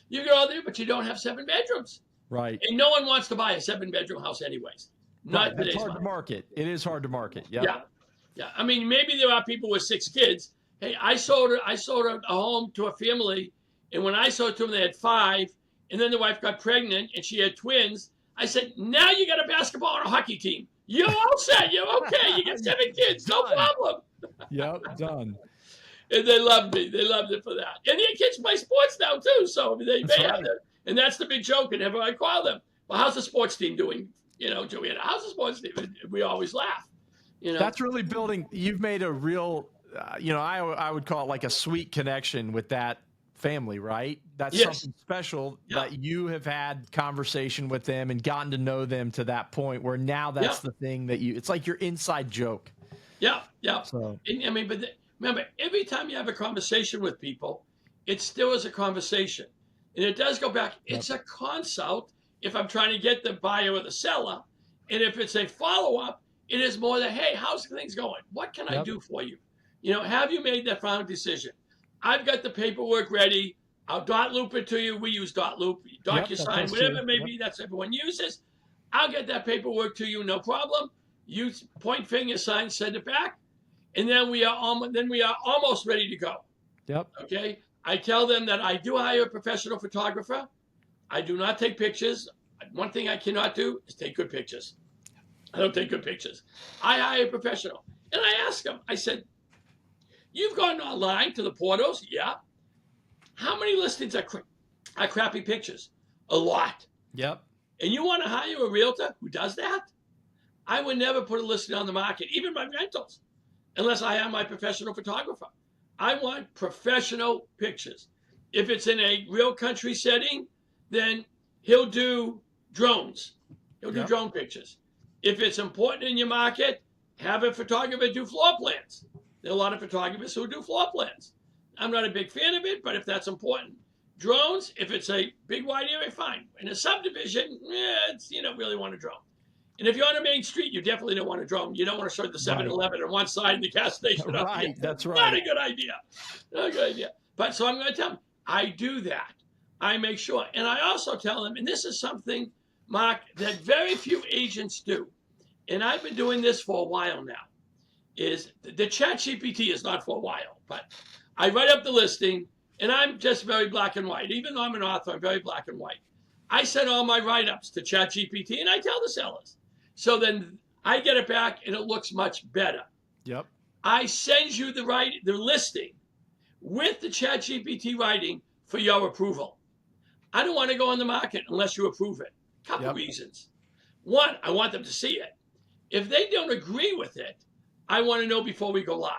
You go there, but you don't have 7 bedrooms. Right. And no one wants to buy a 7-bedroom house anyways. Not right. It's hard to market. It is hard to market. Yep. Yeah. I mean, maybe there are people with 6 kids. Hey, I sold a home to a family, and when I sold it to them, they had 5, and then the wife got pregnant, and she had twins. I said, now you got a basketball and a hockey team. You're all set. You're okay. You got 7 kids. No problem. Yep, done. And they loved me. They loved it for that. And their kids play sports now, too. So they have it. And that's the big joke. And whenever I call them, well, how's the sports team doing? Joanna, how's the sports team? And we always laugh. That's really building. You've made a real, I would call it like a sweet connection with that family, right? That's something special that you have had conversation with them and gotten to know them to that point where now that's the thing that it's like your inside joke. Yeah. So, remember, every time you have a conversation with people, it still is a conversation. And it does go back. It's a consult if I'm trying to get the buyer or the seller. And if it's a follow-up, it is more that, hey, how's things going? What can I do for you? Have you made that final decision? I've got the paperwork ready. I'll dot loop it to you. We use dot loop, DocuSign, whatever it may be. That's what everyone uses. I'll get that paperwork to you, no problem. You point finger, sign, send it back, and then we are almost ready to go. Yep. Okay. I tell them that I do hire a professional photographer. I do not take pictures. One thing I cannot do is take good pictures. I don't take good pictures. I hire a professional, and I ask them. I said, you've gone online to the portals? Yeah. How many listings are crappy pictures? A lot. Yep. And you want to hire a realtor who does that? I would never put a listing on the market, even my rentals, unless I have my professional photographer. I want professional pictures. If it's in a real country setting, then he'll do drones. He'll do drone pictures. If it's important in your market, have a photographer do floor plans. There are a lot of photographers who do floor plans. I'm not a big fan of it, but if that's important. Drones, if it's a big wide area, fine. In a subdivision, you don't really want a drone. And if you're on a main street, you definitely don't want a drone. You don't want to show the 7-Eleven on one side and the gas station up Right, that's right. Not a good idea. Not a good idea. But so I'm going to tell them, I do that. I make sure. And I also tell them, and this is something, Mark, that very few agents do. And I've been doing this for a while now. Is the ChatGPT is not for a while, but I write up the listing, and I'm just very black and white. Even though I'm an author, I'm very black and white. I send all my write-ups to ChatGPT, and I tell the sellers. So then I get it back, and it looks much better. Yep. I send you the listing with the ChatGPT writing for your approval. I don't want to go on the market unless you approve it. Couple reasons. One, I want them to see it. If they don't agree with it, I want to know before we go live.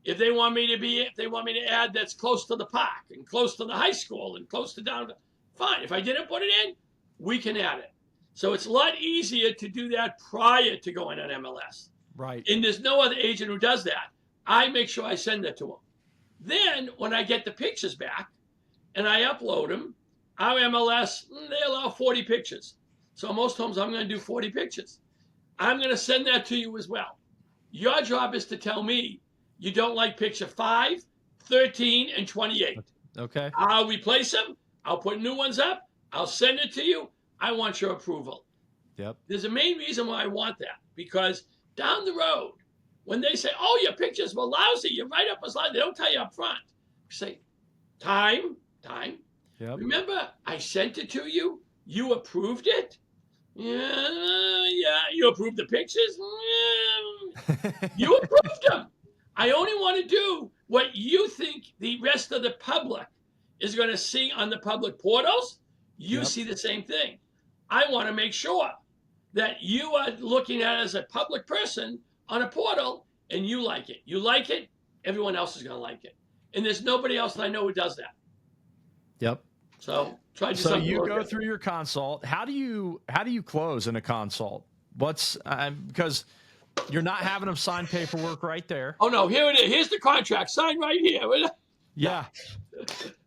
If they want me to add that's close to the park and close to the high school and close to downtown, fine. If I didn't put it in, we can add it. So it's a lot easier to do that prior to going on MLS. Right. And there's no other agent who does that. I make sure I send that to them. Then when I get the pictures back and I upload them, our MLS, they allow 40 pictures. So most homes I'm going to do 40 pictures. I'm going to send that to you as well. Your job is to tell me you don't like picture 5, 13, and 28. Okay. I'll replace them. I'll put new ones up. I'll send it to you. I want your approval. Yep. There's a main reason why I want that, because down the road, when they say, oh, your pictures were lousy, you write up a slide, they don't tell you up front. You say, time. Yep. Remember, I sent it to you. You approved it. Yeah. You approved the pictures. Yeah. You approved them. I only want to do what you think the rest of the public is going to see on the public portals. You see the same thing. I want to make sure that you are looking at it as a public person on a portal and you like it. You like it, everyone else is going to like it. And there's nobody else that I know who does that. Yep. So try to do So something. you go through your consult. How do you close in a consult? What's because you're not having them sign paperwork right there. Oh no, here it is. Here's the contract. Sign right here. Yeah.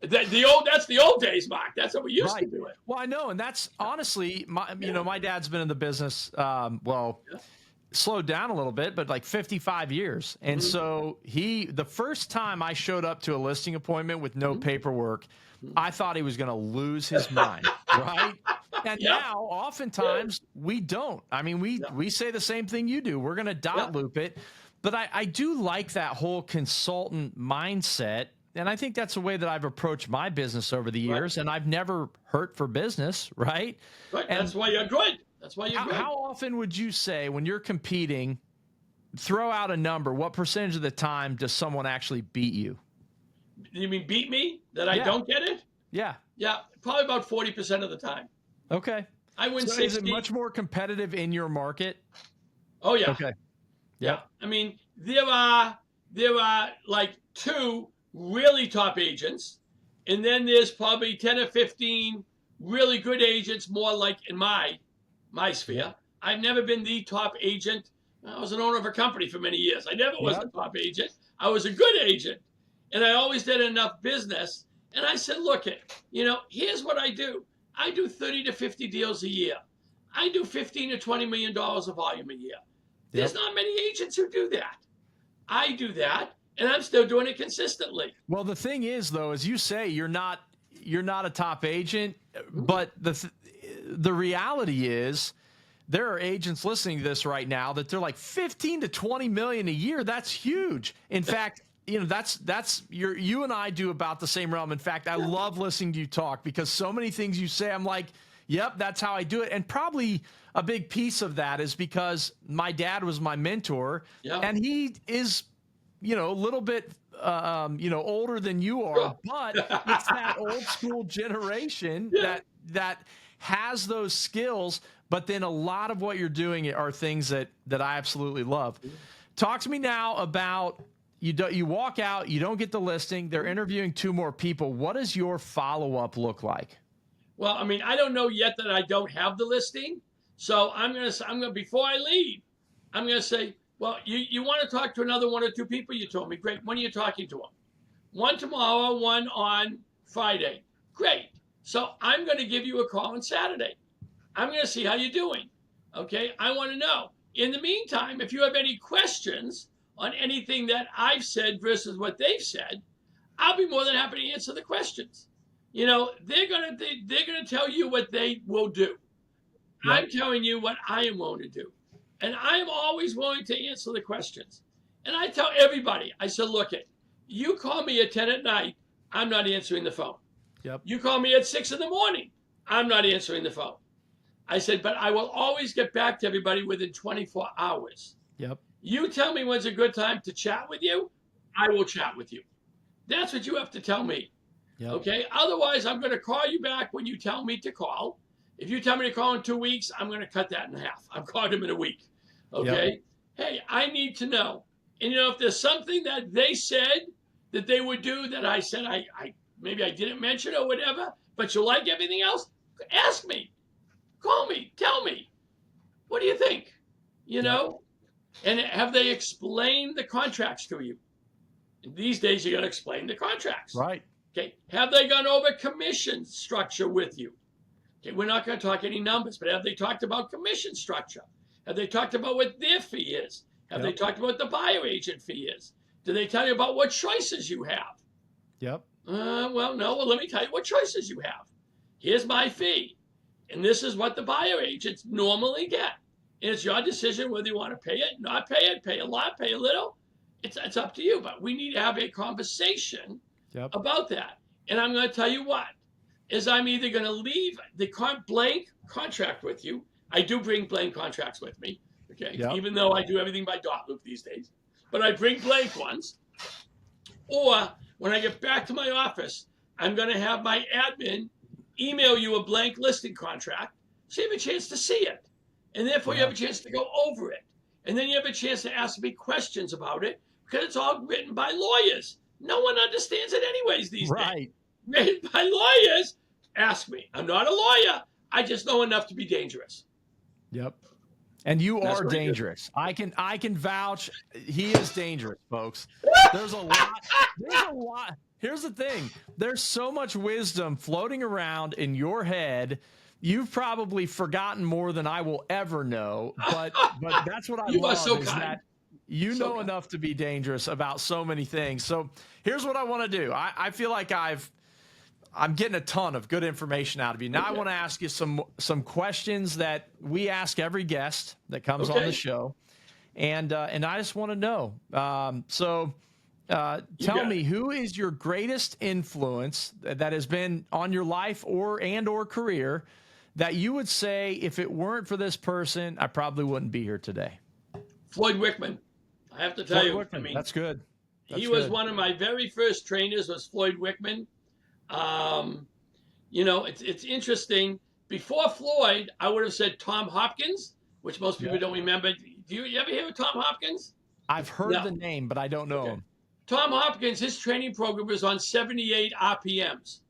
That's the old days, Mark. That's how we used to do it. Well, I know, and that's honestly, my dad's been in the business. Slowed down a little bit, but like 55 years. And so the first time I showed up to a listing appointment with no paperwork, I thought he was going to lose his mind, right? And now, oftentimes, we don't. I mean, we say the same thing you do. We're going to dot loop it. But I do like that whole consultant mindset. And I think that's the way that I've approached my business over the years. And I've never hurt for business, right? Right. And that's why you're good. That's why you're good. How often would you say when you're competing, throw out a number, what percentage of the time does someone actually beat you? You mean beat me? That I don't get it? Yeah. Yeah, probably about 40% of the time. Okay. I win So 60. is it much more competitive in your market? Oh yeah. Okay. Yeah. I mean, there are like 2 really top agents, and then there's probably 10 or 15 really good agents, more like in my sphere. I've never been the top agent. I was an owner of a company for many years. I never was a top agent. I was a good agent, and I always did enough business. And I said, look, here's what I do. I do 30 to 50 deals a year. I do $15 to $20 million of volume a year. There's not many agents who do that. I do that, and I'm still doing it consistently. Well, the thing is, though, as you say, you're not a top agent, but the reality is there are agents listening to this right now that they're like 15 to 20 million a year. That's huge. In fact, that's you and I do about the same realm. In fact, I love listening to you talk because so many things you say, I'm like, yep, that's how I do it. And probably a big piece of that is because my dad was my mentor, and he is, a little bit, older than you are, but it's that old school generation that has those skills. But then a lot of what you're doing are things that I absolutely love. Talk to me now about you walk out, you don't get the listing. They're interviewing 2 more people. What does your follow-up look like? Well, I mean, I don't know yet that I don't have the listing. So I'm gonna before I leave, I'm gonna say, well, you want to talk to another 1 or 2 people? You told me, great. When are you talking to them? 1 tomorrow, 1 on Friday. Great. So I'm going to give you a call on Saturday. I'm going to see how you're doing. Okay. I want to know. In the meantime, if you have any questions on anything that I've said versus what they've said, I'll be more than happy to answer the questions. They're gonna tell you what they will do. I'm telling you what I am willing to do. And I am always willing to answer the questions. And I tell everybody, I said, look, you call me at 10 at night, I'm not answering the phone. Yep. You call me at 6 in the morning, I'm not answering the phone. I said, but I will always get back to everybody within 24 hours. Yep. You tell me when's a good time to chat with you, I will chat with you. That's what you have to tell me. Yep. Okay. Otherwise, I'm going to call you back when you tell me to call. If you tell me to call in 2 weeks, I'm going to cut that in half. I'm calling them in a week. Okay. Yep. Hey, I need to know. And if there's something that they said that they would do that I said I maybe I didn't mention or whatever, but you like everything else, ask me, call me, tell me. What do you think? And have they explained the contracts to you? These days, you got to explain the contracts. Right. Okay. Have they gone over commission structure with you? Okay. We're not going to talk any numbers, but have they talked about commission structure? Have they talked about what their fee is? Have they talked about what the buyer agent fee is? Do they tell you about what choices you have? Yep. Well, no. Well, let me tell you what choices you have. Here's my fee, and this is what the buyer agents normally get. And it's your decision whether you want to pay it, not pay it, pay a lot, pay a little. It's up to you. But we need to have a conversation Yep. about that. And I'm going to tell you what is I'm either going to leave the blank contract with you. I do bring blank contracts with me, okay, Yep. even though I do everything by dot loop these days. But I bring blank ones. Or when I get back to my office, I'm going to have my admin email you a blank listing contract so you have a chance to see it. And therefore, you have a chance to go over it. And then you have a chance to ask me questions about it because it's all written by lawyers. No one understands it anyways these days. Written by lawyers. Ask me. I'm not a lawyer. I just know enough to be dangerous. Yep. And you That's are what I do. dangerous. I can vouch. He is dangerous, folks. There's a lot. Here's the thing. There's so much wisdom floating around in your head. You've probably forgotten more than I will ever know. But that's what I You are love so is kind. that you So know kind. enough to be dangerous about so many things. So here's what I want to do. I feel like I'm getting a ton of good information out of you. Now I want to ask you some questions that we ask every guest that comes on the show, and I just want to know. Tell me, who is your greatest influence that has been on your life or career that you would say, if it weren't for this person, I probably wouldn't be here today? Floyd Wickman. I have to tell you. Wickman. I mean, That's good. He was one of my very first trainers. Was Floyd Wickman. It's interesting. Before Floyd, I would have said Tom Hopkins, which most people don't remember. Do you ever hear of Tom Hopkins? I've heard the name, but I don't know him. Tom Hopkins, his training program was on 78 RPMs.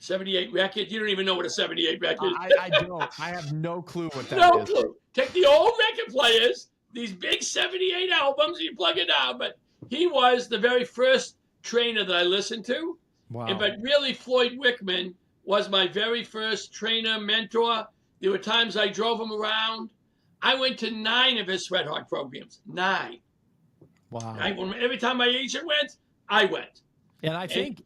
78 records. You don't even know what a 78 record is. I don't. I have no clue what that is. No clue. Take the old record players, these big 78 albums, you plug it down. But he was the very first trainer that I listened to. Wow. But really, Floyd Wickman was my very first trainer, mentor. There were times I drove him around. I went to 9 of his Sweat Hog programs. 9. Wow. Every time my agent went, I went. And I think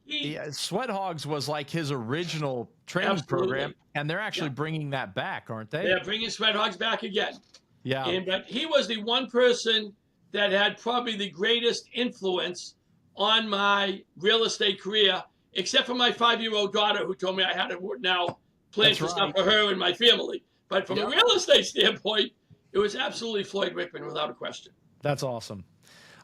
Sweat Hogs was like his original training program, and they're actually bringing that back, aren't they? They're bringing Sweat Hogs back again. Yeah. But he was the one person that had probably the greatest influence on my real estate career, except for my 5-year-old daughter who told me I had to now plan for stuff for her and my family. But from a real estate standpoint, it was absolutely Floyd Wickman without a question. That's awesome.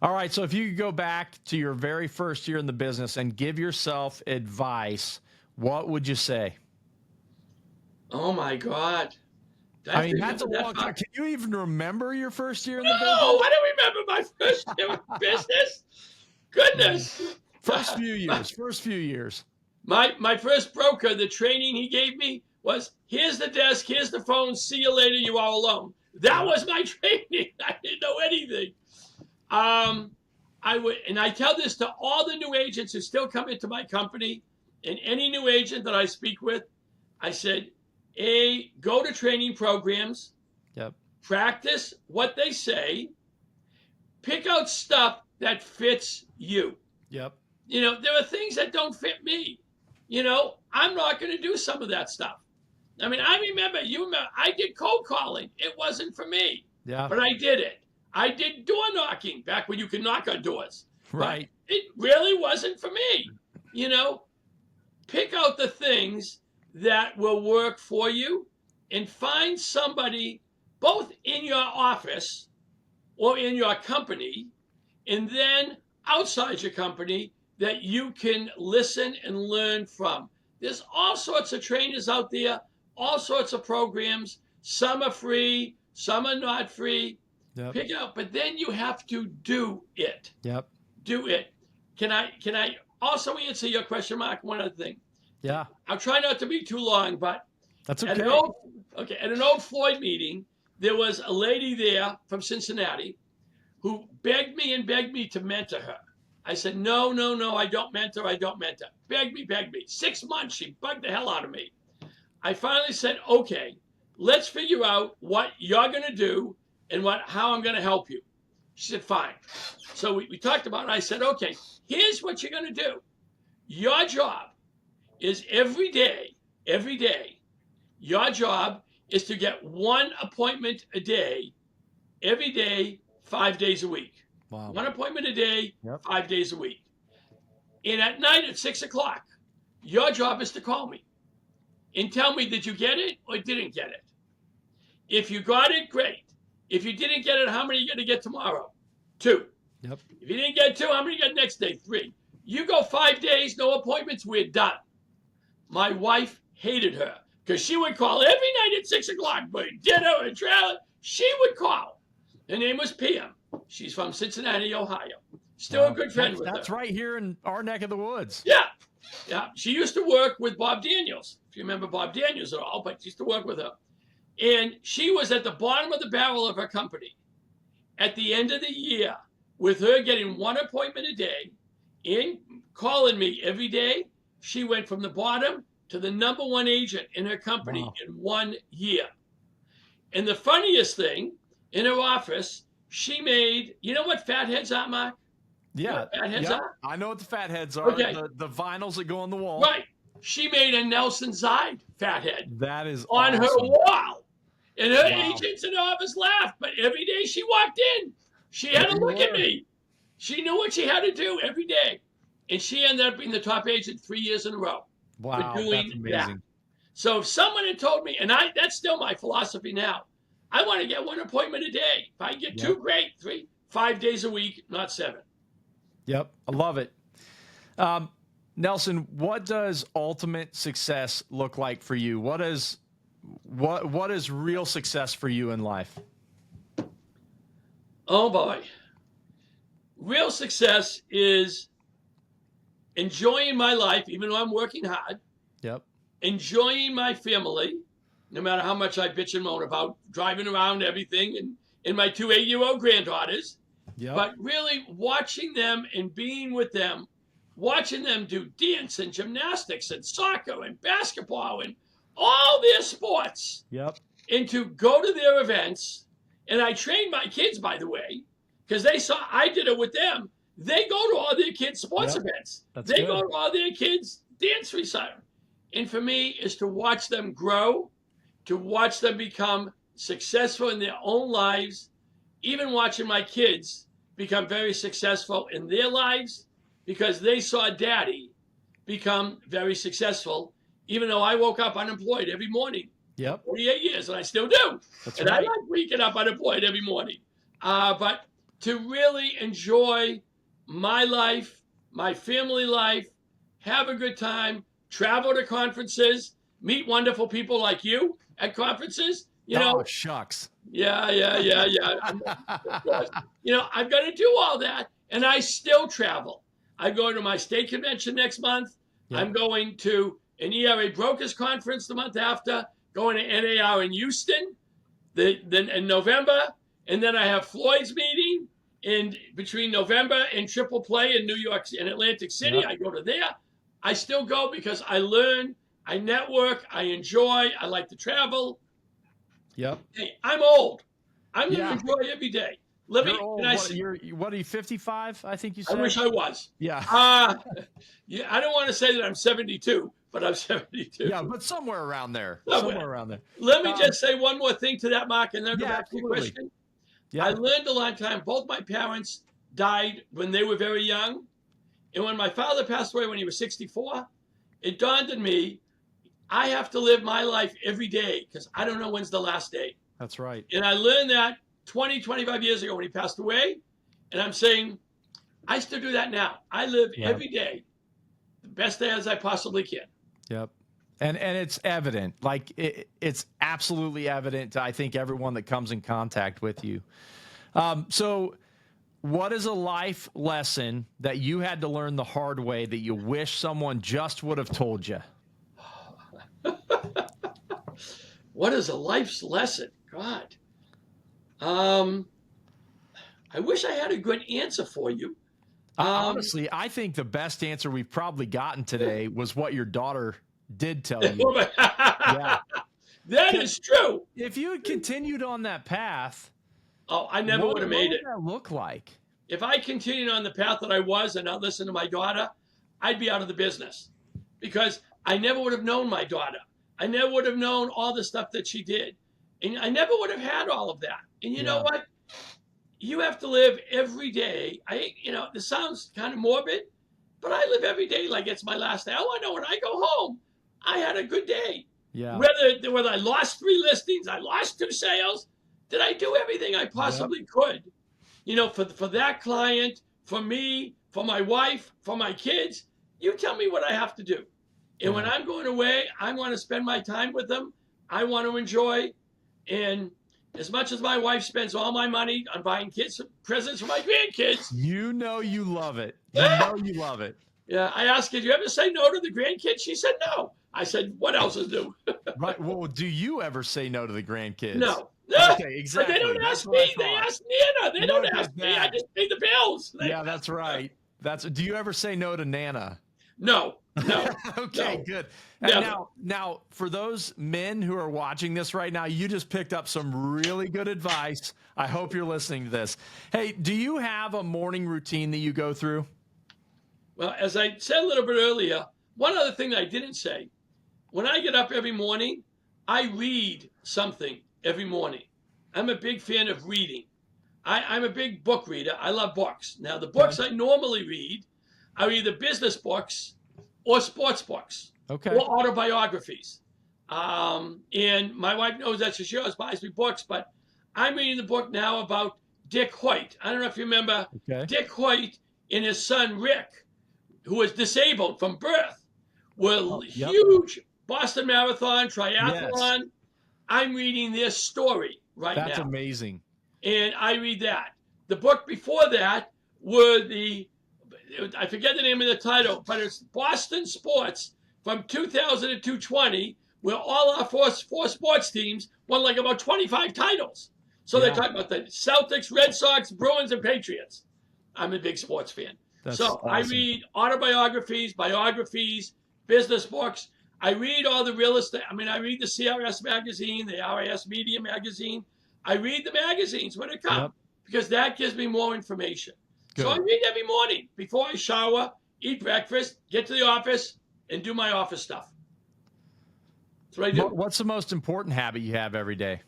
All right, so if you could go back to your very first year in the business and give yourself advice, what would you say? Oh, my God. That's a long time. Can you even remember your first year in the business? No, I don't remember my first year in business. Goodness. First few years. My first broker, the training he gave me was, here's the desk, here's the phone, see you later, you are alone. That was my training. I didn't know anything. I tell this to all the new agents who still come into my company, and any new agent that I speak with, I said, go to training programs, practice what they say, pick out stuff that fits you. Yep. There are things that don't fit me. I'm not going to do some of that stuff. I mean, I remember, I did cold calling. It wasn't for me. Yeah. But I did it. I did door knocking back when you could knock on doors. Right. But it really wasn't for me. Pick out the things that will work for you and find somebody both in your office or in your company and then outside your company that you can listen and learn from. There's all sorts of trainers out there, all sorts of programs. Some are free, some are not free. Yep. Pick out, but then you have to do it. Yep. Do it. Can I also answer your question, Mark? One other thing. Yeah. I'll try not to be too long, but that's okay. At an old Floyd meeting, there was a lady there from Cincinnati who begged me to mentor her. I said, no, I don't mentor. Begged me. 6 months, she bugged the hell out of me. I finally said, okay, let's figure out what you're going to do and how I'm going to help you. She said, fine. So we talked about it. I said, okay, here's what you're going to do. Your job is every day, your job is to get one appointment a day, every day, 5 days a week. Wow. One appointment a day, Yep. 5 days a week. And at night at 6 o'clock, your job is to call me and tell me, did you get it or didn't get it? If you got it, great. If you didn't get it, how many are you going to get tomorrow? 2. Yep. If you didn't get 2, how many you get next day? 3. You go 5 days, no appointments, we're done. My wife hated her because she would call every night at 6 o'clock, but dinner and travel. She would call. Her name was Pam. She's from Cincinnati, Ohio. Still a good friend with her. That's right here in our neck of the woods. Yeah. Yeah. She used to work with Bob Daniels, if you remember Bob Daniels at all, but she used to work with her. And she was at the bottom of the barrel of her company at the end of the year with her getting one appointment a day and calling me every day. She went from the bottom to the number one agent in her company in 1 year. And the funniest thing, in her office, she made, you know what fatheads are, Mark? Yeah. You know what fatheads are? I know what the fatheads are. Okay. The vinyls that go on the wall. Right. She made a Nelson Zide fathead That is on awesome. her wall. And her Wow. agents in the office laughed, but every day she walked in, she had to look at me. She knew what she had to do every day. And she ended up being the top agent 3 years in a row. Wow, for doing that's amazing. that. So if someone had told me, and that's still my philosophy now, I want to get one appointment a day. If I get 2, great. 3, 5 days a week, not 7. Yep, I love it. Nelson, what does ultimate success look like for you? What is real success for you in life? Oh boy. Real success is enjoying my life, even though I'm working hard, Yep. enjoying my family, no matter how much I bitch and moan about driving around everything and my 2 8-year-old granddaughters, Yep. but really watching them and being with them, watching them do dance and gymnastics and soccer and basketball and all their sports. Yep. And to go to their events. And I trained my kids, by the way, because they saw I did it with them. They go to all their kids' sports events. That's they good. go to all their kids' dance recitals. And for me, is to watch them grow, to watch them become successful in their own lives, even watching my kids become very successful in their lives because they saw daddy become very successful, even though I woke up unemployed every morning. Yep. 48 years, and I still do. That's and right. I like waking up unemployed every morning. But to really enjoy my life, my family life, have a good time, travel to conferences, meet wonderful people like you at conferences. You know, shucks. yeah. You know, I've got to do all that, and I still travel. I go to my state convention next month. Yep. I'm going to an ERA Brokers Conference the month after, going to NAR in Houston then in November, and then I have Floyd's meeting in between November and Triple Play in New York and Atlantic City. Yep. I go to there. I still go because I learn, I network, I enjoy, I like to travel. Yep. Hey, I'm old. I'm going to Yeah. enjoy every day. Let me. You're old. Can I What, say, what are you, 55? I think you I said. wish I was. Yeah. Yeah, I don't want to say that I'm 72, but I'm 72. Yeah, but somewhere around there. Somewhere. Somewhere around there. Let me just say one more thing to that, Mark, and then go Yeah, back to your absolutely. question. Yeah. I learned a long time. Both my parents died when they were very young. And when my father passed away when he was 64, it dawned on me, I have to live my life every day because I don't know when's the last day. That's right. And I learned that 20, 25 years ago when he passed away. And I'm saying, I still do that now. I live every day the best day as I possibly can. Yep. And it's evident, like it's absolutely evident to, I think, everyone that comes in contact with you. So what is a life lesson that you had to learn the hard way that you wish someone just would have told you? What is a life's lesson? God. I wish I had a good answer for you. Honestly, I think the best answer we've probably gotten today was what your daughter did tell you. Yeah. That is true. If you had continued on that path, I never would have made it. What would that look like? If I continued on the path that I was and not listened to my daughter, I'd be out of the business because I never would have known my daughter. I never would have known all the stuff that she did. And I never would have had all of that. And you know what? You have to live every day. This sounds kind of morbid, but I live every day like it's my last day. All I know when I go home, I had a good day. Yeah. Whether I lost 3 listings, I lost 2 sales, did I do everything I possibly could? For that client, for me, for my wife, for my kids, you tell me what I have to do. And when I'm going away, I want to spend my time with them. I want to enjoy. And as much as my wife spends all my money on buying kids presents for my grandkids. You love it. You love it. Yeah, I asked her, do you ever say no to the grandkids? She said no. I said, what else is new? Right. Well, do you ever say no to the grandkids? No. Okay, exactly. But they don't ask me. They ask Nana. They don't ask me. I just pay the bills. Yeah, that's right. Do you ever say no to Nana? No. Okay, no. Good. And now, for those men who are watching this right now, you just picked up some really good advice. I hope you're listening to this. Hey, do you have a morning routine that you go through? Well, as I said a little bit earlier, one other thing that I didn't say, when I get up every morning, I read something every morning. I'm a big fan of reading. I'm a big book reader. I love books. Now, the books I normally read are either business books or sports books or autobiographies. And my wife knows that she always buys me books, but I'm reading the book now about Dick Hoyt. I don't know if you remember Dick Hoyt and his son Rick, who was disabled from birth, were huge Boston Marathon, triathlon. Yes. I'm reading their story right now. That's amazing. And I read that. The book before that were I forget the name of the title, but it's Boston Sports from 2000 to 2020, where all our four sports teams won like about 25 titles. So they're talking about the Celtics, Red Sox, Bruins, and Patriots. I'm a big sports fan. That's awesome. I read autobiographies, biographies, business books. I read all the real estate. I read the CRS magazine, the RIS Media magazine. I read the magazines when it comes because that gives me more information. Good. So I read every morning before I shower, eat breakfast, get to the office, and do my office stuff. That's what I do. What's the most important habit you have every day?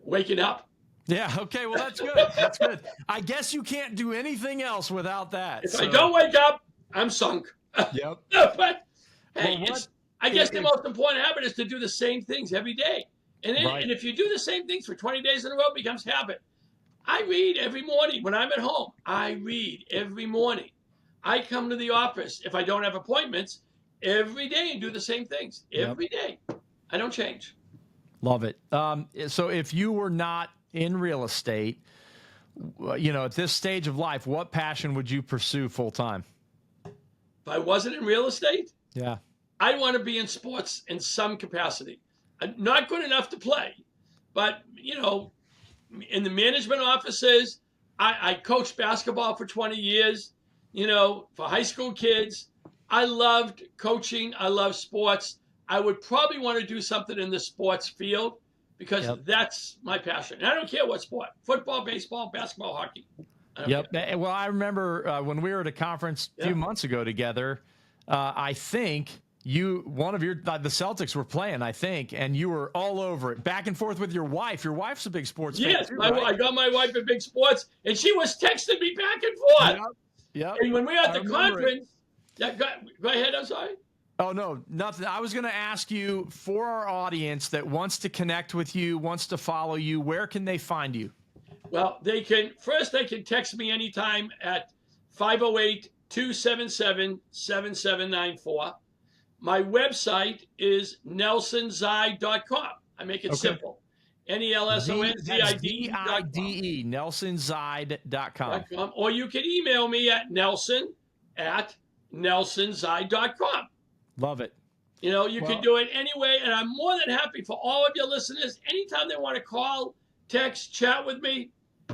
Waking up. Yeah, okay, well, that's good. That's good. I guess you can't do anything else without that. If I don't wake up, I'm sunk. Yep. But, hey, I guess the most important habit is to do the same things every day. And if you do the same things for 20 days in a row, it becomes habit. I read every morning when I'm at home. I read every morning. I come to the office, if I don't have appointments, every day and do the same things. Every day. I don't change. Love it. So if you were not in real estate, at this stage of life, what passion would you pursue full time? If I wasn't in real estate? Yeah. I want to be in sports in some capacity. I'm not good enough to play, but, in the management offices, I coached basketball for 20 years, for high school kids. I loved coaching. I love sports. I would probably want to do something in the sports field because that's my passion. And I don't care what sport, football, baseball, basketball, hockey. Care. Well, I remember when we were at a conference a few months ago together, I think the Celtics were playing, I think, and you were all over it, back and forth with your wife. Your wife's a big sports fan too, right? I got my wife in big sports, and she was texting me back and forth. Yep. And when we were at the conference, go ahead, I'm sorry. Oh, no, nothing. I was going to ask you, for our audience that wants to connect with you, wants to follow you, where can they find you? Well, they can text me anytime at 508-277-7794. My website is nelsonzide.com. I make it simple. NELSONZIDE. NelsonZide.com. Or you can email me at nelson@nelsonzide.com. Love it. You can do it anyway, and I'm more than happy for all of your listeners. Anytime they want to call, text, chat with me,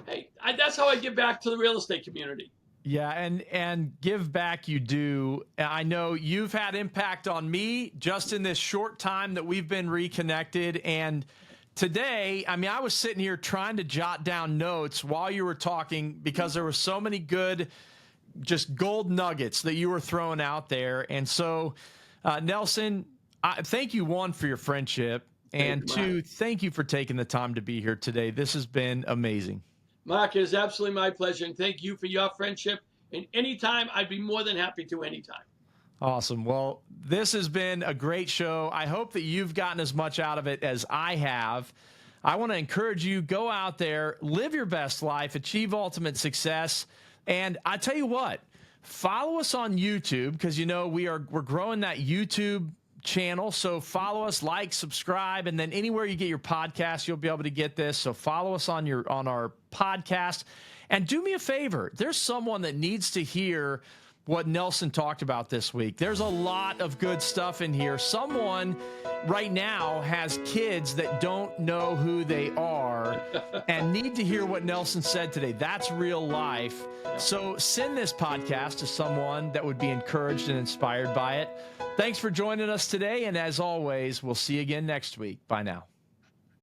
hey, that's how I give back to the real estate community. Yeah, and give back you do. I know you've had impact on me just in this short time that we've been reconnected. And today, I was sitting here trying to jot down notes while you were talking because there were so many good just gold nuggets that you were throwing out there. And so, Nelson, thank you, one, for your friendship, and two, thank you for taking the time to be here today. This has been amazing. Mark, it is absolutely my pleasure, and thank you for your friendship. And anytime, I'd be more than happy to anytime. Awesome. Well, this has been a great show. I hope that you've gotten as much out of it as I have. I want to encourage you, go out there, live your best life, achieve ultimate success. And I tell you what, follow us on YouTube, because, you know, we're growing that YouTube channel. So follow us, like, subscribe, and then anywhere you get your podcast, you'll be able to get this. So follow us on our podcast. And do me a favor, there's someone that needs to hear what Nelson talked about this week. There's a lot of good stuff in here. Someone right now has kids that don't know who they are and need to hear what Nelson said today. That's real life. So send this podcast to someone that would be encouraged and inspired by it. Thanks for joining us today. And as always, we'll see you again next week. Bye now.